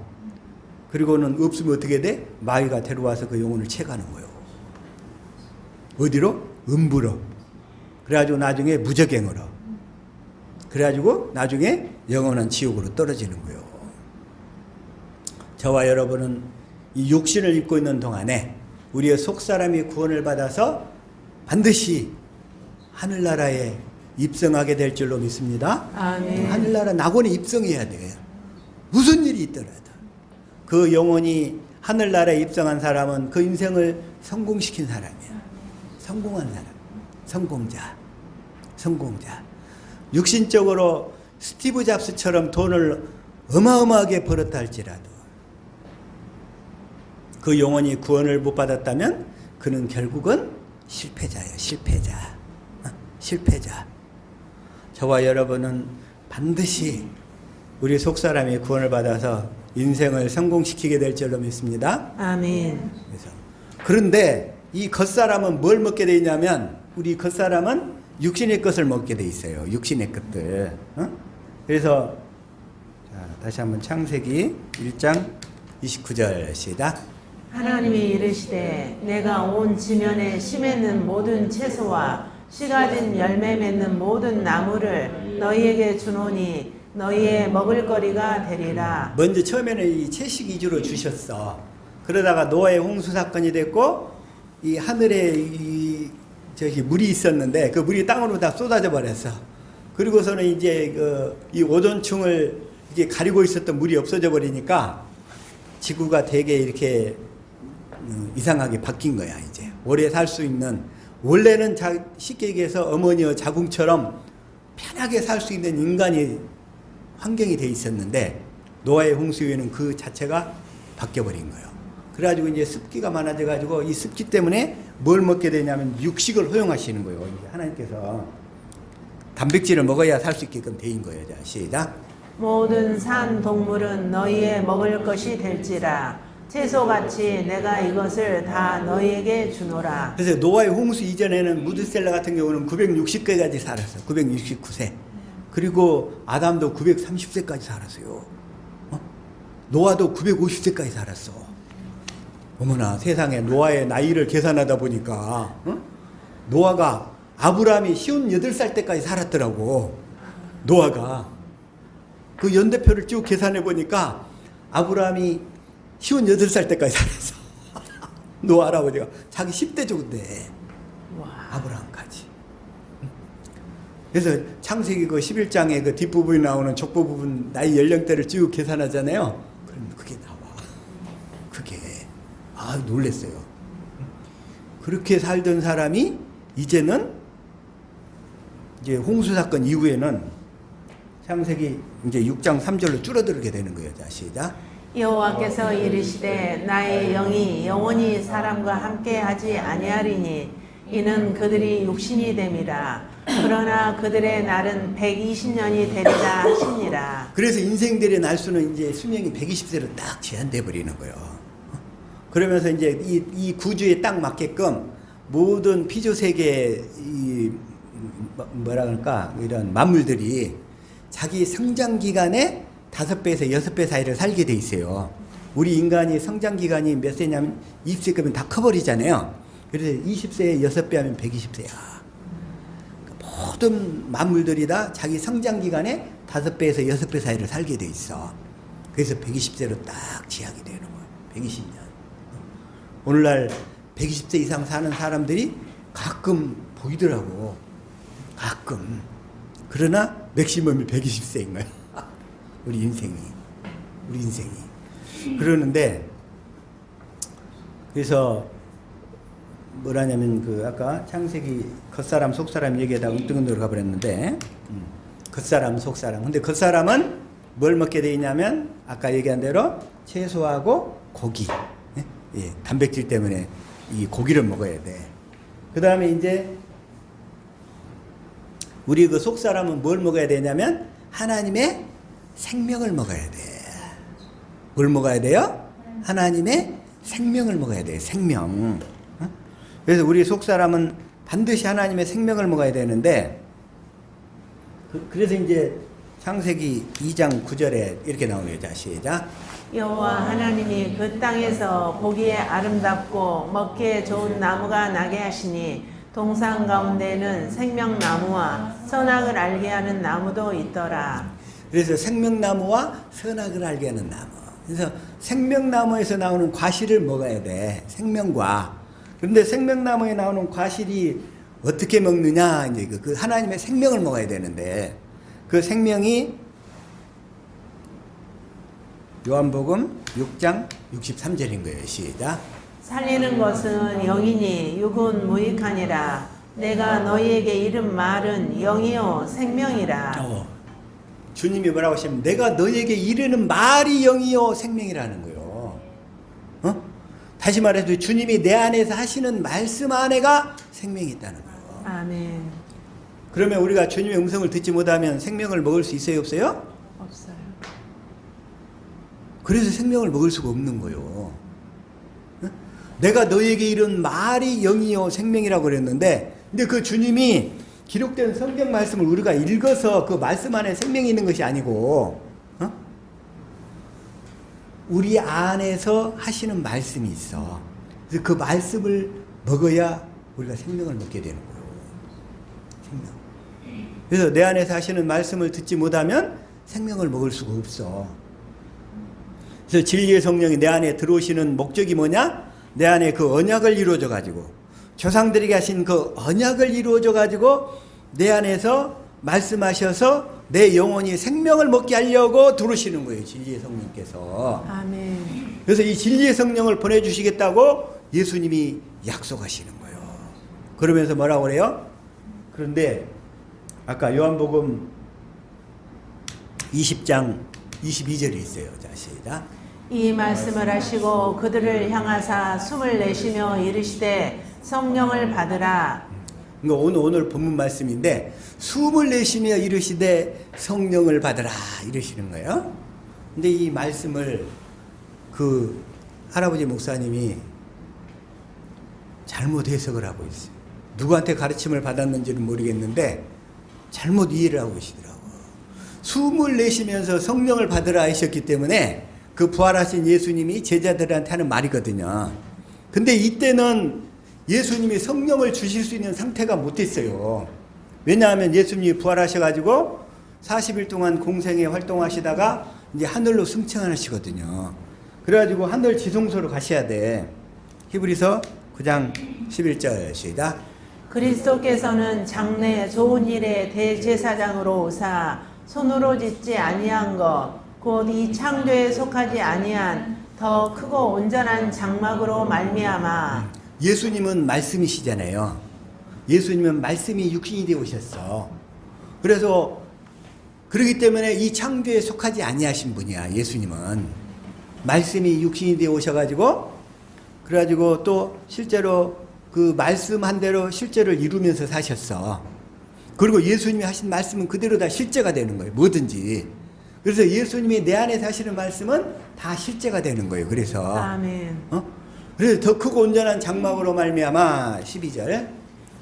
그리고는 없으면 어떻게 돼? 마귀가 데려와서 그 영혼을 채가는 거예요. 어디로? 음부로. 그래가지고 나중에 무저갱으로. 그래가지고 나중에 영원한 지옥으로 떨어지는 거예요. 저와 여러분은 이 육신을 입고 있는 동안에 우리의 속사람이 구원을 받아서 반드시 하늘나라에 입성하게 될 줄로 믿습니다. 아멘. 하늘나라 낙원에 입성해야 돼요. 무슨 일이 있더라도. 그 영혼이 하늘나라에 입성한 사람은 그 인생을 성공시킨 사람이야. 성공한 사람. 성공자. 육신적으로 스티브 잡스처럼 돈을 어마어마하게 벌었다 할지라도 그 영혼이 구원을 못 받았다면 그는 결국은 실패자예요. 실패자. 저와 여러분은 반드시 우리 속사람이 구원을 받아서 인생을 성공시키게 될 줄로 믿습니다. 아멘. 그런데 이 겉사람은 뭘 먹게 돼 있냐면 우리 겉사람은 육신의 것을 먹게 돼 있어요. 육신의 것들. 그래서 자, 다시 한번 창세기 1장 29절 시작. 하나님이 이르시되 내가 온 지면에 심에는 모든 채소와 씨가진 열매 맺는 모든 나무를 너희에게 주노니 너희의 먹을거리가 되리라. 먼저 처음에는 이 채식 위주로 주셨어. 그러다가 노아의 홍수 사건이 됐고 이 하늘에 저기 물이 있었는데 그 물이 땅으로 다 쏟아져 버렸어. 그리고서는 이제 이 오존층을 이게 가리고 있었던 물이 없어져 버리니까 지구가 되게 이렇게 이상하게 바뀐 거야. 이제 오래 살 수 있는, 원래는 쉽게 얘기해서 어머니와 자궁처럼 편하게 살 수 있는 인간이 환경이 돼 있었는데 노아의 홍수 이후에는 그 자체가 바뀌어 버린 거예요. 그래가지고 이제 습기가 많아져 가지고 이 습기 때문에 뭘 먹게 되냐면 육식을 허용하시는 거예요. 이제 하나님께서 단백질을 먹어야 살 수 있게끔 돼인 거예요. 자, 시작. 모든 산 동물은 너희의 먹을 것이 될지라. 채소같이 내가 이것을 다 너희에게 주노라. 그래서 노아의 홍수 이전에는 무드셀라 같은 경우는 960세까지 살았어요. 969세. 그리고 아담도 930세까지 살았어요. 노아도 950세까지 살았어. 어머나, 세상에 노아의 나이를 계산하다 보니까 노아가 아브라함이 58살 때까지 살았더라고. 노아가 그 연대표를 쭉 계산해 보니까 아브라함이 58살 때까지 살았어. 노아 할아버지가 자기 10대 정도인데 아브라함까지. 그래서 창세기 그 11장에 그 뒷부분이 나오는 족보 부분 나이 연령대를 쭉 계산하잖아요. 그럼 그게 나와. 그게 놀랬어요. 그렇게 살던 사람이 이제는 이제 홍수 사건 이후에는 창세기 이제 6장 3절로 줄어들게 되는 거예요. 자, 시작. 여호와께서 이르시되 나의 영이 영원히 사람과 함께 하지 아니하리니 이는 그들이 육신이 됨이라. 그러나 그들의 날은 120년이 되리라 하시니라. 그래서 인생들의 날수는 이제 수명이 120세로 딱 제한돼 버리는 거예요. 그러면서 이제 이 구주에 딱 맞게끔 모든 피조 세계 뭐라 그럴까 이런 만물들이 자기 성장 기간에 5배에서 6배 사이를 살게 돼 있어요. 우리 인간이 성장 기간이 몇 세냐면 20세급이면 다 커버리잖아요. 그래서 20세에 6배 하면 120세야. 모든 만물들이 다 자기 성장 기간에 5배에서 6배 사이를 살게 돼 있어. 그래서 120세로 딱 제약이 되는 거예요. 120년. 오늘날 120세 이상 사는 사람들이 가끔 보이더라고. 가끔. 그러나 맥시멈이 120세인 거예요. 우리 인생이. 그러는데 그래서 뭐라냐면 그 아까 창세기 겉사람 속사람 얘기하다가 엉뚱한 데로 가버렸는데 겉사람 속사람. 근데 겉사람은 뭘 먹게 돼 있냐면 아까 얘기한 대로 채소하고 고기. 예, 단백질 때문에 이 고기를 먹어야 돼. 그 다음에 이제 우리 그 속사람은 뭘 먹어야 되냐면 하나님의 생명을 먹어야 돼. 뭘 먹어야 돼요? 하나님의 생명을 먹어야 돼. 생명. 그래서 우리 속사람은 반드시 하나님의 생명을 먹어야 되는데 그래서 이제 창세기 2장 9절에 이렇게 나오네요. 자, 시작. 여호와 하나님이 그 땅에서 보기에 아름답고 먹기에 좋은 나무가 나게 하시니 동산 가운데는 생명나무와 선악을 알게 하는 나무도 있더라. 그래서 생명나무와 선악을 알게 하는 나무. 그래서 생명나무에서 나오는 과실을 먹어야 돼. 생명과. 그런데 생명나무에 나오는 과실이 어떻게 먹느냐? 이제 그 하나님의 생명을 먹어야 되는데 그 생명이 요한복음 6장 63절인 거예요. 시작. 살리는 것은 영이니 육은 무익하니라. 내가 너희에게 이른 말은 영이요 생명이라. 주님이 뭐라고 하시면 내가 너희에게 이르는 말이 영이요 생명이라는 거예요. 다시 말해서 주님이 내 안에서 하시는 말씀 안에가 생명이 있다는 거예요. 아멘. 그러면 우리가 주님의 음성을 듣지 못하면 생명을 먹을 수 있어요, 없어요? 없어요. 그래서 생명을 먹을 수가 없는 거예요. 내가 너희에게 이른 말이 영이요 생명이라고 그랬는데, 근데 그 주님이 기록된 성경 말씀을 우리가 읽어서 그 말씀 안에 생명이 있는 것이 아니고, 우리 안에서 하시는 말씀이 있어. 그래서 그 말씀을 먹어야 우리가 생명을 먹게 되는 거예요. 생명. 그래서 내 안에서 하시는 말씀을 듣지 못하면 생명을 먹을 수가 없어. 그래서 진리의 성령이 내 안에 들어오시는 목적이 뭐냐? 내 안에 그 언약을 이루어져 가지고 조상들에게 하신 그 언약을 이루어져 가지고 내 안에서 말씀하셔서 내 영혼이 생명을 먹게 하려고 들어오시는 거예요. 진리의 성령께서. 아멘. 그래서 이 진리의 성령을 보내주시겠다고 예수님이 약속하시는 거예요. 그러면서 뭐라고 그래요? 그런데 아까 요한복음 20장 22절에 있어요. 자, 시작. 이 말씀을 하시고 그들을 향하사 숨을 내쉬며 이르시되 성령을 받으라. 오늘 본문 말씀인데 숨을 내쉬며 이르시되 성령을 받으라 이러시는 거예요. 근데 이 말씀을 그 할아버지 목사님이 잘못 해석을 하고 있어요. 누구한테 가르침을 받았는지는 모르겠는데 잘못 이해를 하고 계시더라고요. 숨을 내쉬면서 성령을 받으라 하셨기 때문에 그 부활하신 예수님이 제자들한테 하는 말이거든요. 근데 이때는 예수님이 성령을 주실 수 있는 상태가 못 됐어요. 왜냐하면 예수님이 부활하셔가지고 40일 동안 공생에 활동하시다가 이제 하늘로 승천하시거든요. 그래가지고 하늘 지성소로 가셔야 돼. 히브리서 9장 11절 시작. 그리스도께서는 장래 좋은 일의 대제사장으로 오사 손으로 짓지 아니한 것 곧 이 창조에 속하지 아니한 더 크고 온전한 장막으로 말미암아. 예수님은 말씀이시잖아요. 예수님은 말씀이 육신이 되어 오셨어. 그래서 그렇기 때문에 이 창조에 속하지 아니하신 분이야. 예수님은 말씀이 육신이 되어 오셔가지고 그래가지고 또 실제로 그 말씀한 대로 실제를 이루면서 사셨어. 그리고 예수님이 하신 말씀은 그대로 다 실제가 되는 거예요. 뭐든지. 그래서 예수님이 내 안에 사시는 말씀은 다 실제가 되는 거예요. 그래서 아멘. 그래서 더 크고 온전한 장막으로 말미암아 12절.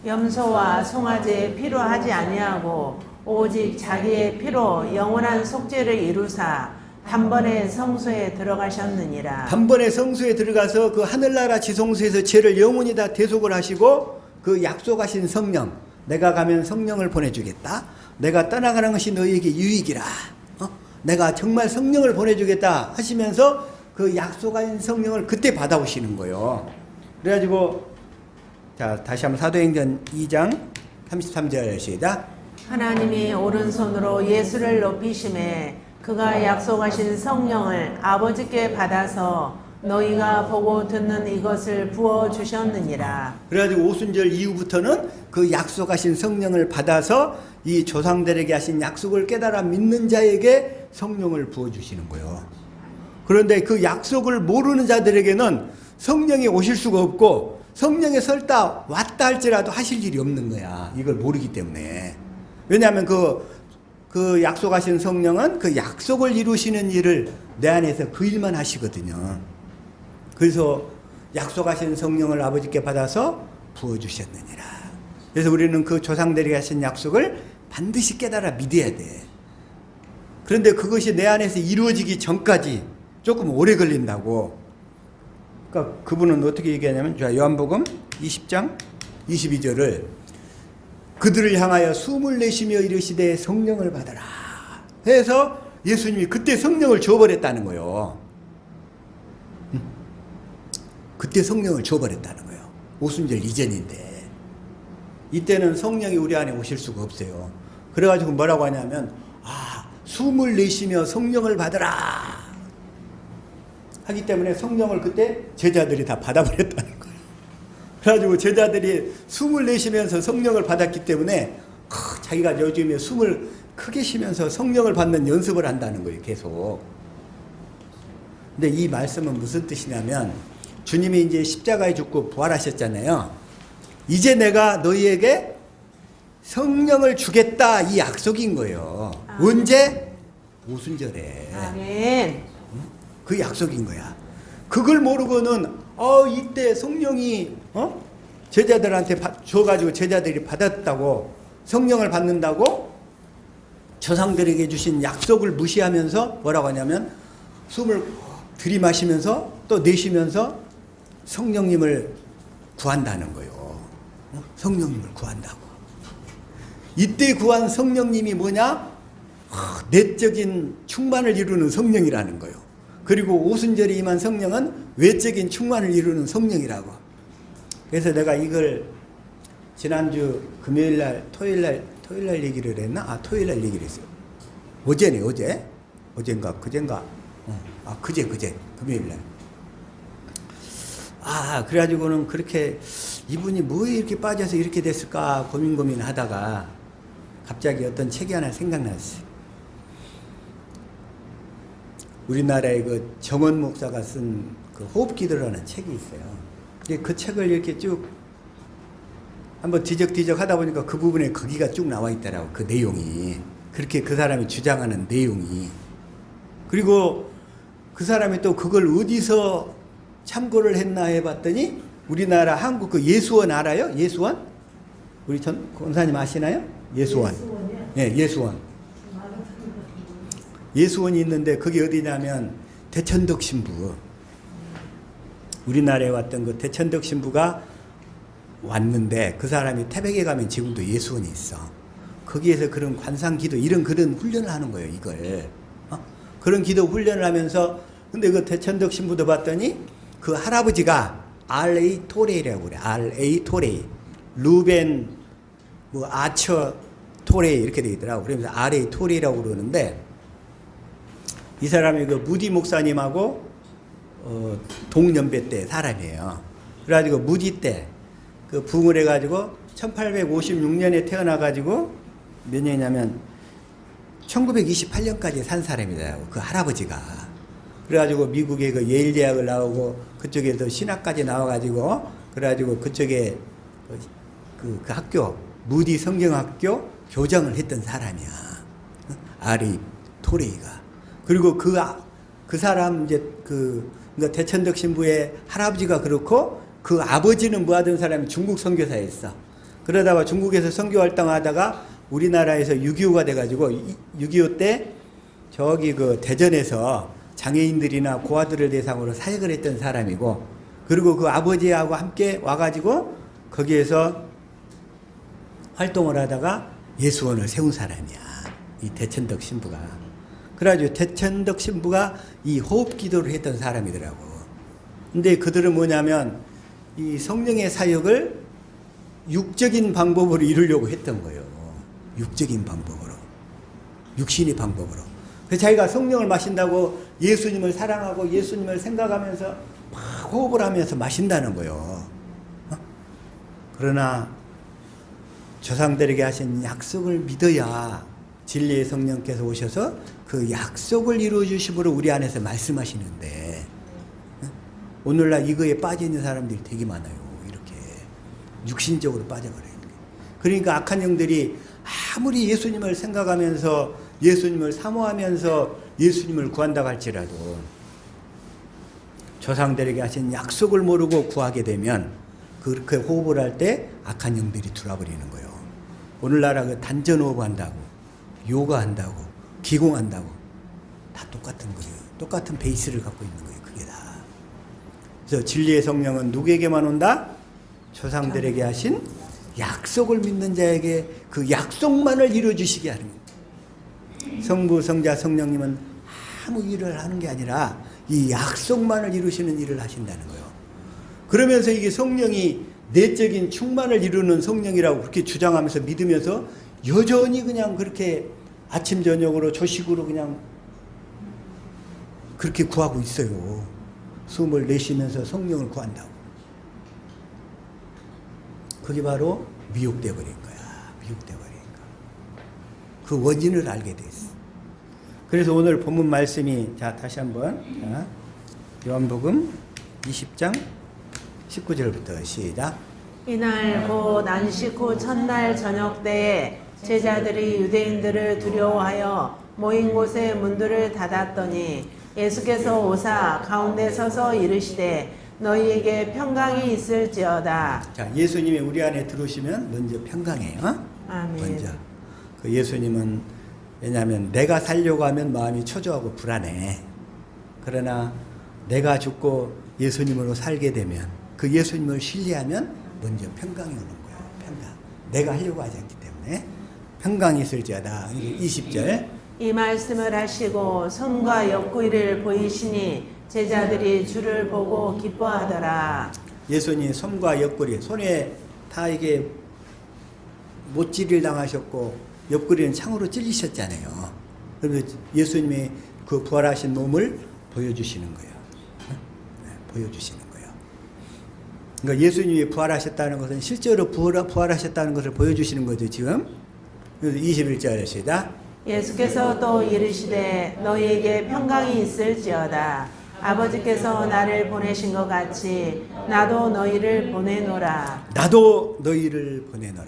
염소와 송아지의 피로 하지 아니하고 오직 자기의 피로 영원한 속죄를 이루사 단번에 성소에 들어가셨느니라. 단번에 성소에 들어가서 그 하늘나라 지성소에서 죄를 영원히 다 대속을 하시고 그 약속하신 성령, 내가 가면 성령을 보내주겠다. 내가 떠나가는 것이 너희에게 유익이라. 내가 정말 성령을 보내주겠다 하시면서 그 약속한 성령을 그때 받아오시는 거예요. 그래가지고 자 다시 한번 사도행전 2장 33절 시작. 하나님이 오른손으로 예수를 높이심에 그가 약속하신 성령을 아버지께 받아서 너희가 보고 듣는 이것을 부어주셨느니라. 그래가지고 오순절 이후부터는 그 약속하신 성령을 받아서 이 조상들에게 하신 약속을 깨달아 믿는 자에게 성령을 부어주시는 거예요. 그런데 그 약속을 모르는 자들에게는 성령이 오실 수가 없고 성령이 설다 왔다 할지라도 하실 일이 없는 거야. 이걸 모르기 때문에. 왜냐하면 그 약속하신 성령은 그 약속을 이루시는 일을 내 안에서 그 일만 하시거든요. 그래서 약속하신 성령을 아버지께 받아서 부어주셨느니라. 그래서 우리는 그 조상들에게 하신 약속을 반드시 깨달아 믿어야 돼. 그런데 그것이 내 안에서 이루어지기 전까지 조금 오래 걸린다고. 그러니까 그분은 어떻게 얘기하냐면, 자, 요한복음 20장 22절을 그들을 향하여 숨을 내쉬며 이르시되 성령을 받아라 해서 예수님이 그때 성령을 줘버렸다는 거예요. 그때 성령을 줘버렸다는 거예요. 오순절 이전인데. 이때는 성령이 우리 안에 오실 수가 없어요. 그래가지고 뭐라고 하냐면, 숨을 내쉬며 성령을 받아라 하기 때문에 성령을 그때 제자들이 다 받아버렸다는 거예요. 그래가지고 제자들이 숨을 내쉬면서 성령을 받았기 때문에 자기가 요즘에 숨을 크게 쉬면서 성령을 받는 연습을 한다는 거예요. 계속. 근데 이 말씀은 무슨 뜻이냐면, 주님이 이제 십자가에 죽고 부활하셨잖아요. 이제 내가 너희에게 성령을 주겠다, 이 약속인 거예요. 언제? 오순절에. 아멘. 그 약속인 거야. 그걸 모르고는 이때 성령이 제자들한테 줘가지고 제자들이 받았다고, 성령을 받는다고 조상들에게 주신 약속을 무시하면서 뭐라고 하냐면, 숨을 들이마시면서 또 내쉬면서 성령님을 구한다는 거예요. 성령님을 구한다고. 이때 구한 성령님이 뭐냐? 내적인 충만을 이루는 성령이라는 거예요. 그리고 오순절에 임한 성령은 외적인 충만을 이루는 성령이라고. 그래서 내가 이걸 지난주 금요일날 토요일날 얘기를 했나? 토요일날 얘기를 했어요. 어제네, 어젠가 그젠가. 그제 금요일날. 그래가지고는 그렇게 이분이 뭐에 이렇게 빠져서 이렇게 됐을까 고민하다가 갑자기 어떤 책이 하나 생각났어요. 우리나라의 그 정원 목사가 쓴 그 호흡기도라는 책이 있어요. 근데 그 책을 이렇게 쭉 한번 뒤적뒤적 하다 보니까 그 부분에 거기가 쭉 나와 있더라고. 그 내용이. 그렇게 그 사람이 주장하는 내용이. 그리고 그 사람이 또 그걸 어디서 참고를 했나 해봤더니, 우리나라 한국 그 예수원 알아요? 예수원? 우리 전 권사님 아시나요? 예수원. 네, 예수원. 예수원이 있는데 그게 어디냐면 대천덕 신부. 우리나라에 왔던 그 대천덕 신부가 왔는데, 그 사람이 태백에 가면 지금도 예수원이 있어. 거기에서 그런 관상기도 이런 그런 훈련을 하는 거예요. 이걸 그런 기도 훈련을 하면서, 근데 그 대천덕 신부도 봤더니 그 할아버지가 R.A. 토레이라고 그래. R.A. 토레이. 루벤 아처 토레이 이렇게 되어 있더라고. 그러면서 R.A. 토레이라고 그러는데, 이 사람이 그 무디 목사님하고 동년배 때 사람이에요. 그래가지고 무디 때 그 부흥을 해가지고 1856년에 태어나가지고 몇 년이냐면 1928년까지 산 사람이더라고. 그 할아버지가. 그래가지고 미국에 그 예일 대학을 나오고 그쪽에서 신학까지 나와가지고, 그래가지고 그쪽에 그 학교 무디 성경학교 교장을 했던 사람이야. 아리 토레이가. 그리고 그 사람 이제 그러니까 대천덕 신부의 할아버지가 그렇고, 그 아버지는 뭐 하던 사람이 중국 선교사였어. 그러다가 중국에서 선교 활동하다가 우리나라에서 6.25가 돼가지고 6.25 때 저기 그 대전에서 장애인들이나 고아들을 대상으로 사역을 했던 사람이고, 그리고 그 아버지하고 함께 와가지고 거기에서 활동을 하다가 예수원을 세운 사람이야. 이 대천덕 신부가. 그래가지고 대천덕 신부가 이 호흡 기도를 했던 사람이더라고. 근데 그들은 뭐냐면 이 성령의 사역을 육적인 방법으로 이루려고 했던 거예요. 육적인 방법으로. 육신의 방법으로. 그래서 자기가 성령을 마신다고 예수님을 사랑하고 예수님을 생각하면서 막 호흡을 하면서 마신다는 거예요. 그러나 조상들에게 하신 약속을 믿어야 진리의 성령께서 오셔서 그 약속을 이루어 주심으로 우리 안에서 말씀하시는데, 오늘날 이거에 빠져 있는 사람들이 되게 많아요. 이렇게 육신적으로 빠져버려요. 그러니까 악한 영들이 아무리 예수님을 생각하면서 예수님을 사모하면서 예수님을 구한다고 할지라도 조상들에게 하신 약속을 모르고 구하게 되면 그렇게 호흡을 할 때 악한 영들이 들어와버리는 거예요. 오늘날 그 단전 호흡 한다고, 요가 한다고, 기공한다고 다 똑같은 거예요. 똑같은 베이스를 갖고 있는 거예요. 그게 다. 그래서 진리의 성령은 누구에게만 온다? 조상들에게 하신 약속을 믿는 자에게 그 약속만을 이루어주시게 하는 거예요. 성부, 성자, 성령님은 아무 일을 하는 게 아니라 이 약속만을 이루시는 일을 하신다는 거예요. 그러면서 이게 성령이 내적인 충만을 이루는 성령이라고 그렇게 주장하면서 믿으면서 여전히 그냥 그렇게 아침 저녁으로 조식으로 그냥 그렇게 구하고 있어요. 숨을 내쉬면서 성령을 구한다고. 그게 바로 미혹되어 버린 거야. 미혹되어 버린 거. 그 원인을 알게 됐어. 그래서 오늘 본문 말씀이 자 다시 한번 자, 요한복음 20장 19절부터 시작. 이날 곧 안식 후 첫날 저녁 때에 제자들이 유대인들을 두려워하여 모인 곳에 문들을 닫았더니 예수께서 오사 가운데 서서 이르시되 너희에게 평강이 있을지어다. 자, 예수님이 우리 안에 들어오시면 먼저 평강해요. 아멘. 먼저. 그 예수님은 왜냐하면 내가 살려고 하면 마음이 초조하고 불안해. 그러나 내가 죽고 예수님으로 살게 되면 그 예수님을 신뢰하면 먼저 평강이 오는 거야. 평강. 내가 하려고 하지 않기 때문에 평강이 있을지어다. 20절. 이 말씀을 하시고 손과 옆구리를 보이시니 제자들이 주를 보고 기뻐하더라. 예수님 손과 옆구리, 손에 다 이게 못질을 당하셨고 옆구리는 창으로 찔리셨잖아요. 그래서 예수님이 그 부활하신 몸을 보여주시는 거예요. 네, 보여주시는 거예요. 그러니까 예수님이 부활하셨다는 것은 실제로 부활하셨다는 것을 보여주시는 거죠, 지금. 그래서 21절 시작. 예수께서 또 이르시되 너희에게 평강이 있을지어다. 아버지께서 나를 보내신 것 같이 나도 너희를 보내노라. 나도 너희를 보내노라.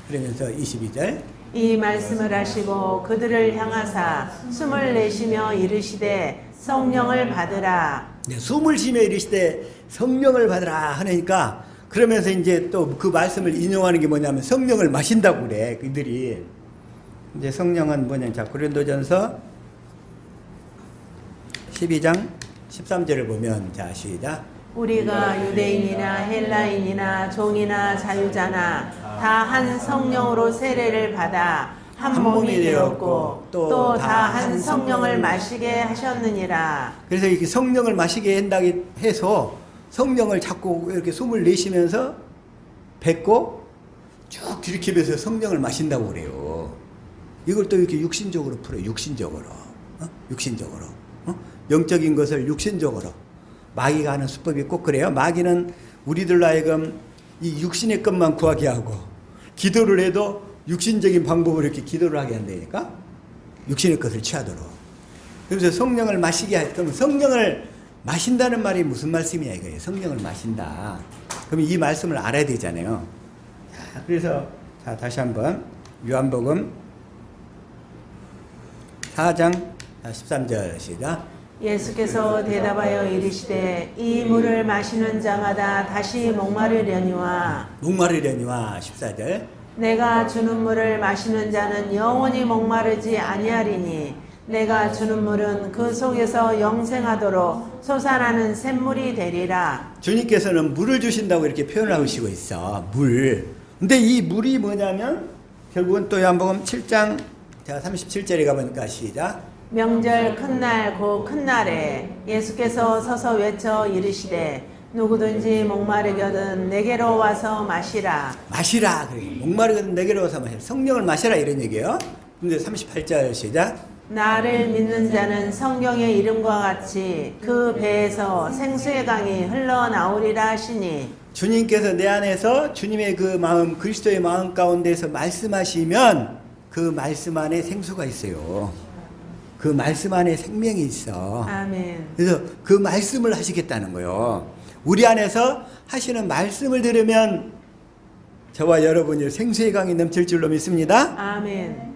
그러면서 22절. 이 말씀을 하시고 그들을 향하사 숨을 내쉬며 이르시되 성령을 받으라. 네, 숨을 쉬며 이르시되 성령을 받으라 하니까 그러면서 이제 또 그 말씀을 인용하는 게 뭐냐면 성령을 마신다고 그래. 그들이 이제 성령은 뭐냐? 자, 고린도전서 12장 13절을 보면 자, 시작. 우리가 유대인이나 헬라인이나 종이나 자유자나 다 한 성령으로 세례를 받아 한 몸이 되었고 또 다 한 성령을 마시게 하셨느니라. 그래서 이렇게 성령을 마시게 한다고 해서 성령을 자꾸 이렇게 숨을 내쉬면서 뱉고 쭉 들이키면서 성령을 마신다고 그래요. 이걸 또 이렇게 육신적으로 풀어요. 육신적으로. 육신적으로. 영적인 것을 육신적으로. 마귀가 하는 수법이 꼭 그래요. 마귀는 우리들로 하여금 이 육신의 것만 구하게 하고 기도를 해도 육신적인 방법으로 이렇게 기도를 하게 한다니까. 육신의 것을 취하도록. 그래서 성령을 마시게 할 그러면 성령을 마신다는 말이 무슨 말씀이야 이거예요. 성령을 마신다. 그럼 이 말씀을 알아야 되잖아요. 자, 그래서 자, 다시 한번 요한복음 4장 13절 시작. 예수께서 대답하여 이르시되 이 물을 마시는 자마다 다시 목마르려니와 14절. 내가 주는 물을 마시는 자는 영원히 목마르지 아니하리니 내가 주는 물은 그 속에서 영생하도록 솟아나는 샘물이 되리라. 주님께서는 물을 주신다고 이렇게 표현하시고 있어. 물. 근데 이 물이 뭐냐면 결국은 또 요한복음 7장 자 37절에 가보니까 시작. 명절 큰날 곧 큰날에 예수께서 서서 외쳐 이르시되 누구든지 목마르거든 내게로 와서 마시라. 마시라. 그래. 목마르거든 내게로 와서 마시라. 성령을 마시라 이런 얘기예요. 근데 38절 시작. 나를 믿는 자는 성경의 이름과 같이 그 배에서 생수의 강이 흘러나오리라 하시니 주님께서 내 안에서 주님의 그 마음 그리스도의 마음 가운데서 말씀하시면 그 말씀 안에 생수가 있어요. 그 말씀 안에 생명이 있어. 아멘. 그래서 그 말씀을 하시겠다는 거예요. 우리 안에서 하시는 말씀을 들으면 저와 여러분이 생수의 강이 넘칠 줄로 믿습니다. 아멘.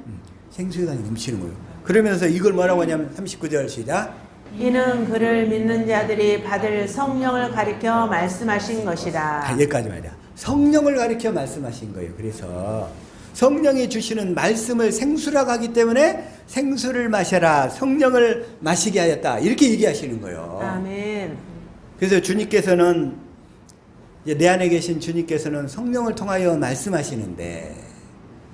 생수의 강이 넘치는 거예요. 그러면서 이걸 뭐라고 하냐면 39절 시작. 이는 그를 믿는 자들이 받을 성령을 가리켜 말씀하신 것이라. 여기까지 말이야. 성령을 가리켜 말씀하신 거예요. 그래서 성령이 주시는 말씀을 생수라고 하기 때문에 생수를 마셔라, 성령을 마시게 하였다, 이렇게 얘기하시는 거예요. 아멘. 그래서 주님께서는, 이제 내 안에 계신 주님께서는 성령을 통하여 말씀하시는데,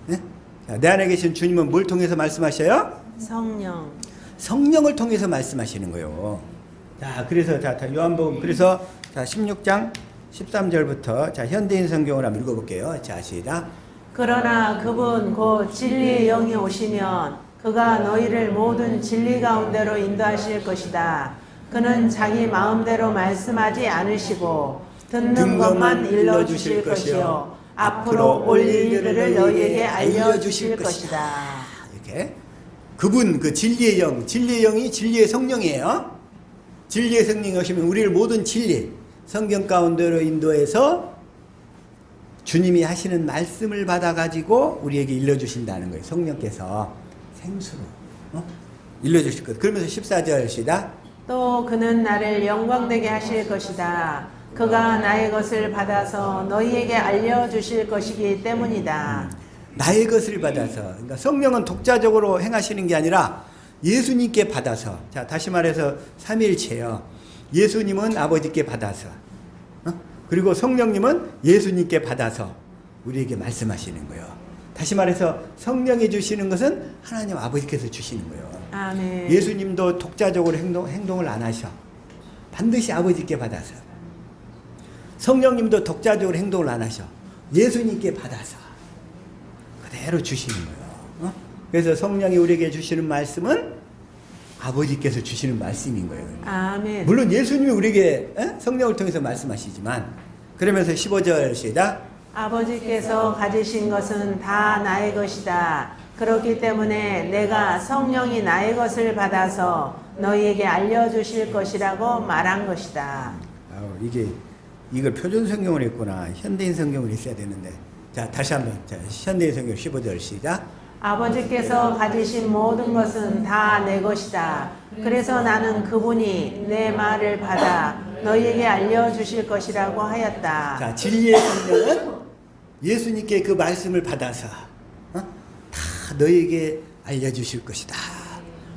네? 자, 내 안에 계신 주님은 뭘 통해서 말씀하셔요? 성령. 성령을 통해서 말씀하시는 거예요. 자, 그래서 자, 요한복음, 그래서 자, 16장 13절부터 자, 현대인 성경을 한번 읽어볼게요. 자, 시작. 그러나 그분 곧 진리의 영이 오시면 그가 너희를 모든 진리 가운데로 인도하실 것이다. 그는 자기 마음대로 말씀하지 않으시고 듣는 것만 일러주실 것이요 앞으로 올 일들을 너희에게 알려주실 것이다. 이렇게 그분, 그 진리의 영, 진리의 영이 진리의 성령이에요. 진리의 성령이 오시면 우리를 모든 진리, 성경 가운데로 인도해서 주님이 하시는 말씀을 받아가지고 우리에게 일러주신다는 거예요. 성령께서 생수로 일러주실 것. 그러면서 14절 시작. 또 그는 나를 영광되게 하실 것이다. 그가 나의 것을 받아서 너희에게 알려주실 것이기 때문이다. 나의 것을 받아서, 그러니까 성령은 독자적으로 행하시는 게 아니라 예수님께 받아서, 자, 다시 말해서 삼위일체요. 예수님은 아버지께 받아서, 그리고 성령님은 예수님께 받아서 우리에게 말씀하시는 거예요. 다시 말해서 성령이 주시는 것은 하나님 아버지께서 주시는 거예요. 아멘. 예수님도 독자적으로 행동을 안 하셔. 반드시 아버지께 받아서. 성령님도 독자적으로 행동을 안 하셔. 예수님께 받아서 그대로 주시는 거예요. 그래서 성령이 우리에게 주시는 말씀은 아버지께서 주시는 말씀인 거예요. 아멘. 물론 예수님이 우리에게 성령을 통해서 말씀하시지만, 그러면서 15절 시작. 아버지께서 가지신 것은 다 나의 것이다. 그렇기 때문에 내가 성령이 나의 것을 받아서 너희에게 알려주실 것이라고 말한 것이다. 이걸 표준 성경을 했구나. 현대인 성경을 했어야 되는데. 자, 다시 한번. 자, 현대인 성경 15절 시작. 아버지께서 가지신 모든 것은 다 내 것이다. 그래서 나는 그분이 내 말을 받아 너희에게 알려주실 것이라고 하였다. 자, 진리의 성령은 예수님께 그 말씀을 받아서 다 너희에게 알려주실 것이다.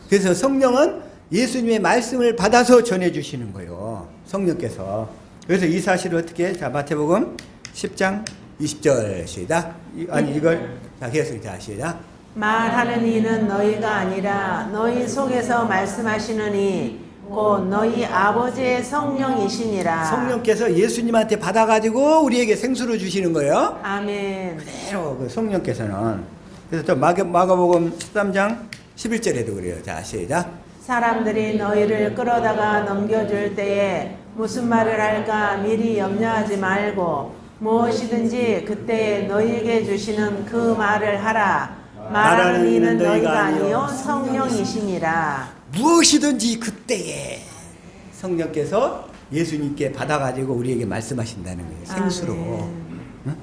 그래서 성령은 예수님의 말씀을 받아서 전해주시는 거예요. 성령께서. 그래서 이 사실을 어떻게, 자, 마태복음 10장 20절 시작. 이걸 자, 계속 자, 시작. 말하는 이는 너희가 아니라 너희 속에서 말씀하시는 이 곧 너희 아버지의 성령이시니라. 성령께서 예수님한테 받아가지고 우리에게 생수를 주시는 거예요. 아멘. 그대로 그 성령께서는. 그래서 또 마가복음 13장 11절에도 그래요. 자, 시작. 사람들이 너희를 끌어다가 넘겨줄 때에 무슨 말을 할까 미리 염려하지 말고 무엇이든지 그때에 너희에게 주시는 그 말을 하라. 말하는 이는 너희가 아니요 성령이시니라. 무엇이든지 그때에 성령께서 예수님께 받아가지고 우리에게 말씀하신다는 거예요. 생수로. 응?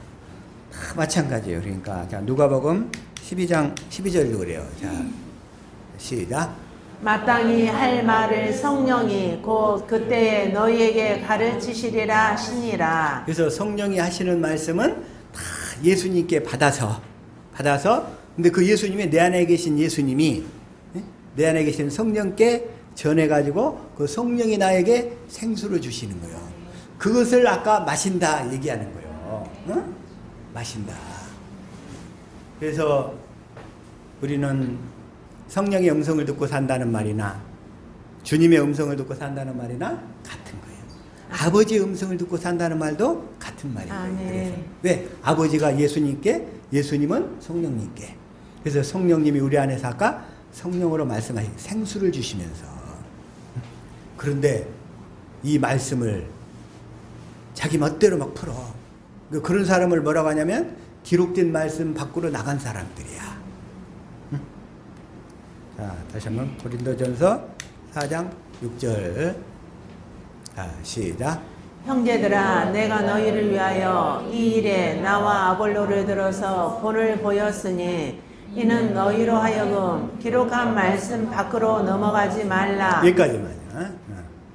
다 마찬가지예요. 그러니까 자, 누가복음 12장 12절도 그래요. 자, 시작. 마땅히 할 말을 성령이 곧 그때에 너희에게 가르치시리라 하시니라. 그래서 성령이 하시는 말씀은 다 예수님께 받아서 근데 그 예수님이 내 안에 계신 예수님이 내 안에 계신 성령께 전해가지고 그 성령이 나에게 생수를 주시는 거예요. 그것을 아까 마신다 얘기하는 거예요. 응? 마신다. 그래서 우리는 성령의 음성을 듣고 산다는 말이나 주님의 음성을 듣고 산다는 말이나 같은 거예요. 아버지의 음성을 듣고 산다는 말도 같은 말인 거예요. 그래서 왜? 아버지가 예수님께, 예수님은 성령님께. 그래서 성령님이 우리 안에서 아까 성령으로 말씀하신 생수를 주시면서, 그런데 이 말씀을 자기 멋대로 막 풀어. 그런 사람을 뭐라고 하냐면 기록된 말씀 밖으로 나간 사람들이야. 자, 다시 한번 고린도전서 4장 6절. 자, 시작. 형제들아, 내가 너희를 위하여 이 일에 나와 아볼로를 들어서 본을 보였으니 이는 너희로 하여금 기록한 말씀 밖으로 넘어가지 말라. 여기까지만요.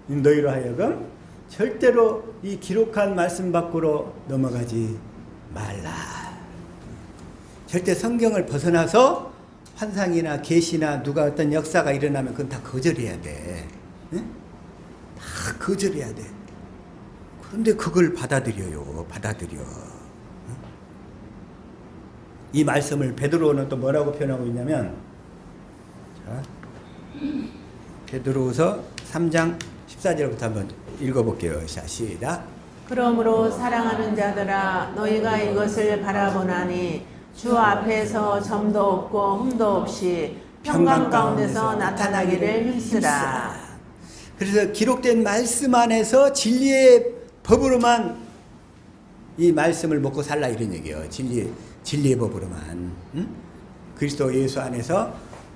너희로 하여금 절대로 이 기록한 말씀 밖으로 넘어가지 말라. 절대 성경을 벗어나서 환상이나 계시나 누가 어떤 역사가 일어나면 그건 다 거절해야 돼. 응? 다 거절해야 돼. 그런데 그걸 받아들여요. 받아들여. 응? 이 말씀을 베드로는 또 뭐라고 표현하고 있냐면, 자, 베드로후서 3장 14절부터 한번 읽어볼게요. 자, 시작. 그러므로 사랑하는 자들아 너희가 이것을 바라보나니 주 앞에서 점도 없고 흠도 없이 평강 가운데서 나타나기를 힘쓰라. 그래서 기록된 말씀 안에서 진리의 법으로만 이 말씀을 먹고 살라 이런 얘기예요. 진리의 법으로만. 응? 그리스도 예수 안에서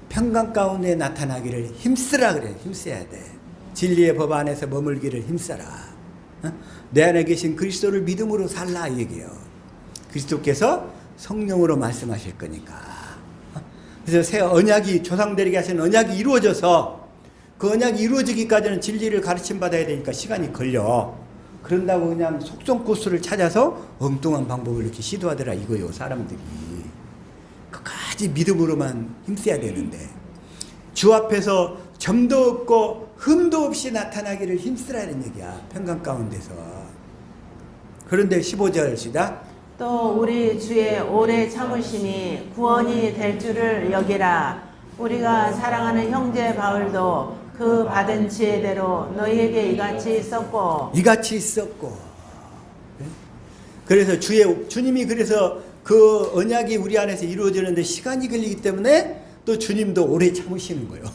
평강 가운데 나타나기를 힘쓰라 그래. 힘써야 돼. 진리의 법 안에서 머물기를 힘써라. 어? 내 안에 계신 그리스도를 믿음으로 살라 이 얘기예요. 그리스도께서 성령으로 말씀하실 거니까. 어? 그래서 새 언약이 조상들에게 하신 언약이 이루어져서 그 언약이 이루어지기까지는 진리를 가르침 받아야 되니까 시간이 걸려. 그런다고 그냥 속성코스를 찾아서 엉뚱한 방법을 이렇게 시도하더라 이거요. 사람들이 끝까지 믿음으로만 힘써야 되는데 주 앞에서 점도 없고 흠도 없이 나타나기를 힘쓰라는 얘기야. 평강 가운데서. 그런데 15절 시작. 또 우리 주의 오래 참으심이 구원이 될 줄을 여기라. 우리가 사랑하는 형제 바울도 그 받은 지혜대로 너희에게 이같이 썼고. 그래서 주님이 그래서 그 언약이 우리 안에서 이루어지는데 시간이 걸리기 때문에 또 주님도 오래 참으시는 거예요.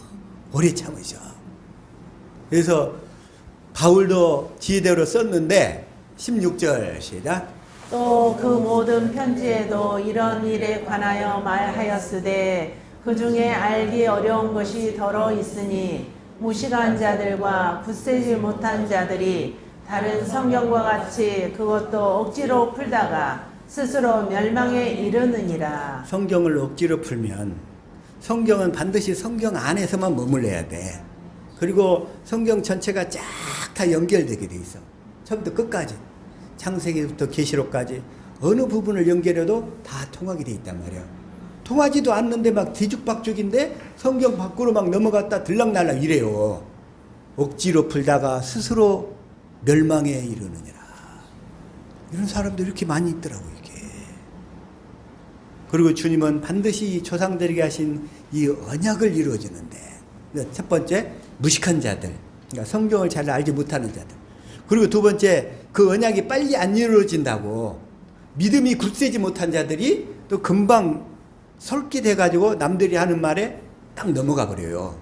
오래 참으셔. 그래서 바울도 지혜대로 썼는데 16절 시작. 또 그 모든 편지에도 이런 일에 관하여 말하였으되 그 중에 알기 어려운 것이 더러 있으니 무식한 자들과 굳세지 못한 자들이 다른 성경과 같이 그것도 억지로 풀다가 스스로 멸망에 이르느니라. 성경을 억지로 풀면 성경은 반드시 성경 안에서만 머물러야 돼. 그리고 성경 전체가 쫙 다 연결되게 돼 있어. 처음부터 끝까지. 창세기부터 계시록까지 어느 부분을 연결해도 다 통하게 돼 있단 말이야. 통하지도 않는데 막 뒤죽박죽인데 성경 밖으로 막 넘어갔다 들락날락 이래요. 억지로 풀다가 스스로 멸망에 이르느니라. 이런 사람들이 이렇게 많이 있더라고 이게. 그리고 주님은 반드시 조상들에게 하신 이 언약을 이루어주는데 첫 번째 무식한 자들, 그러니까 성경을 잘 알지 못하는 자들. 그리고 두 번째 그 언약이 빨리 안 이루어진다고 믿음이 굳세지 못한 자들이 또 금방 솔깃해가지고 남들이 하는 말에 딱 넘어가 버려요.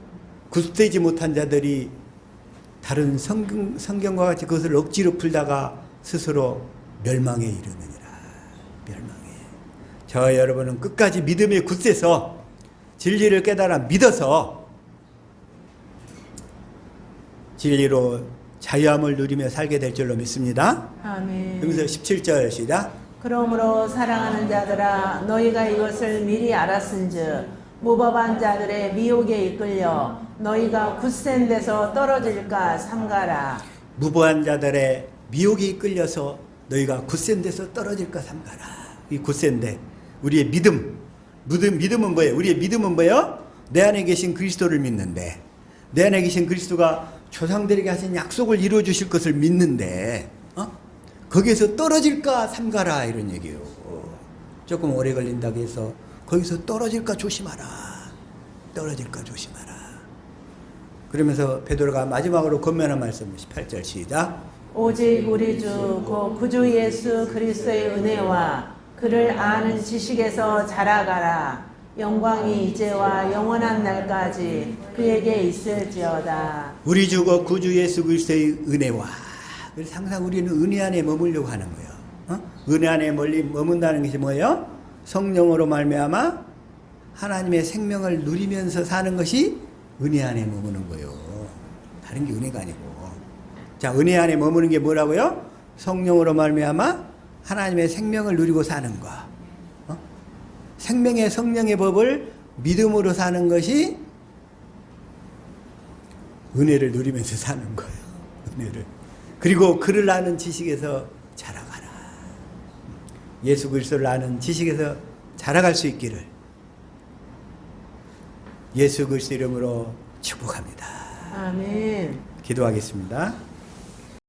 굳세지 못한 자들이 다른 성경과 같이 그것을 억지로 풀다가 스스로 멸망에 이르느니라. 멸망에. 저 여러분은 끝까지 믿음에 굳세서 진리를 깨달아 믿어서 진리로 자유함을 누리며 살게 될 줄로 믿습니다. 아멘. 여기서 17절 시작. 그러므로 사랑하는 자들아 너희가 이것을 미리 알았은즉 무법한 자들의 미혹에 이끌려 너희가 굳센 데서 떨어질까 삼가라. 무법한 자들의 미혹에 이끌려서 너희가 굳센 데서 떨어질까 삼가라. 이 굳센데 우리의 믿음은 뭐예요? 우리의 믿음은 뭐예요? 내 안에 계신 그리스도를 믿는데 내 안에 계신 그리스도가 조상들에게 하신 약속을 이루어 주실 것을 믿는데 거기에서 떨어질까 삼가라 이런 얘기예요. 조금 오래 걸린다고 해서 거기서 떨어질까 조심하라. 떨어질까 조심하라. 그러면서 베드로가 마지막으로 권면한 말씀 18절 시작. 오직 우리 주 곧 구주 예수 그리스도의 은혜와 그를 아는 지식에서 자라가라. 영광이 이제와 영원한 날까지 그에게 있을지어다. 우리 주고 구주 예수 그리스도의 은혜와. 그래서 항상 우리는 은혜 안에 머물려고 하는 거예요. 은혜 안에 머문다는 것이 뭐예요? 성령으로 말미암아 하나님의 생명을 누리면서 사는 것이 은혜 안에 머무는 거예요. 다른 게 은혜가 아니고. 자, 은혜 안에 머무는 게 뭐라고요? 성령으로 말미암아 하나님의 생명을 누리고 사는 거. 생명의 성령의 법을 믿음으로 사는 것이 은혜를 누리면서 사는 거예요. 은혜를. 그리고 그를 아는 지식에서 자라가라. 예수 그리스도를 아는 지식에서 자라갈 수 있기를 예수 그리스도 이름으로 축복합니다. 아멘. 기도하겠습니다.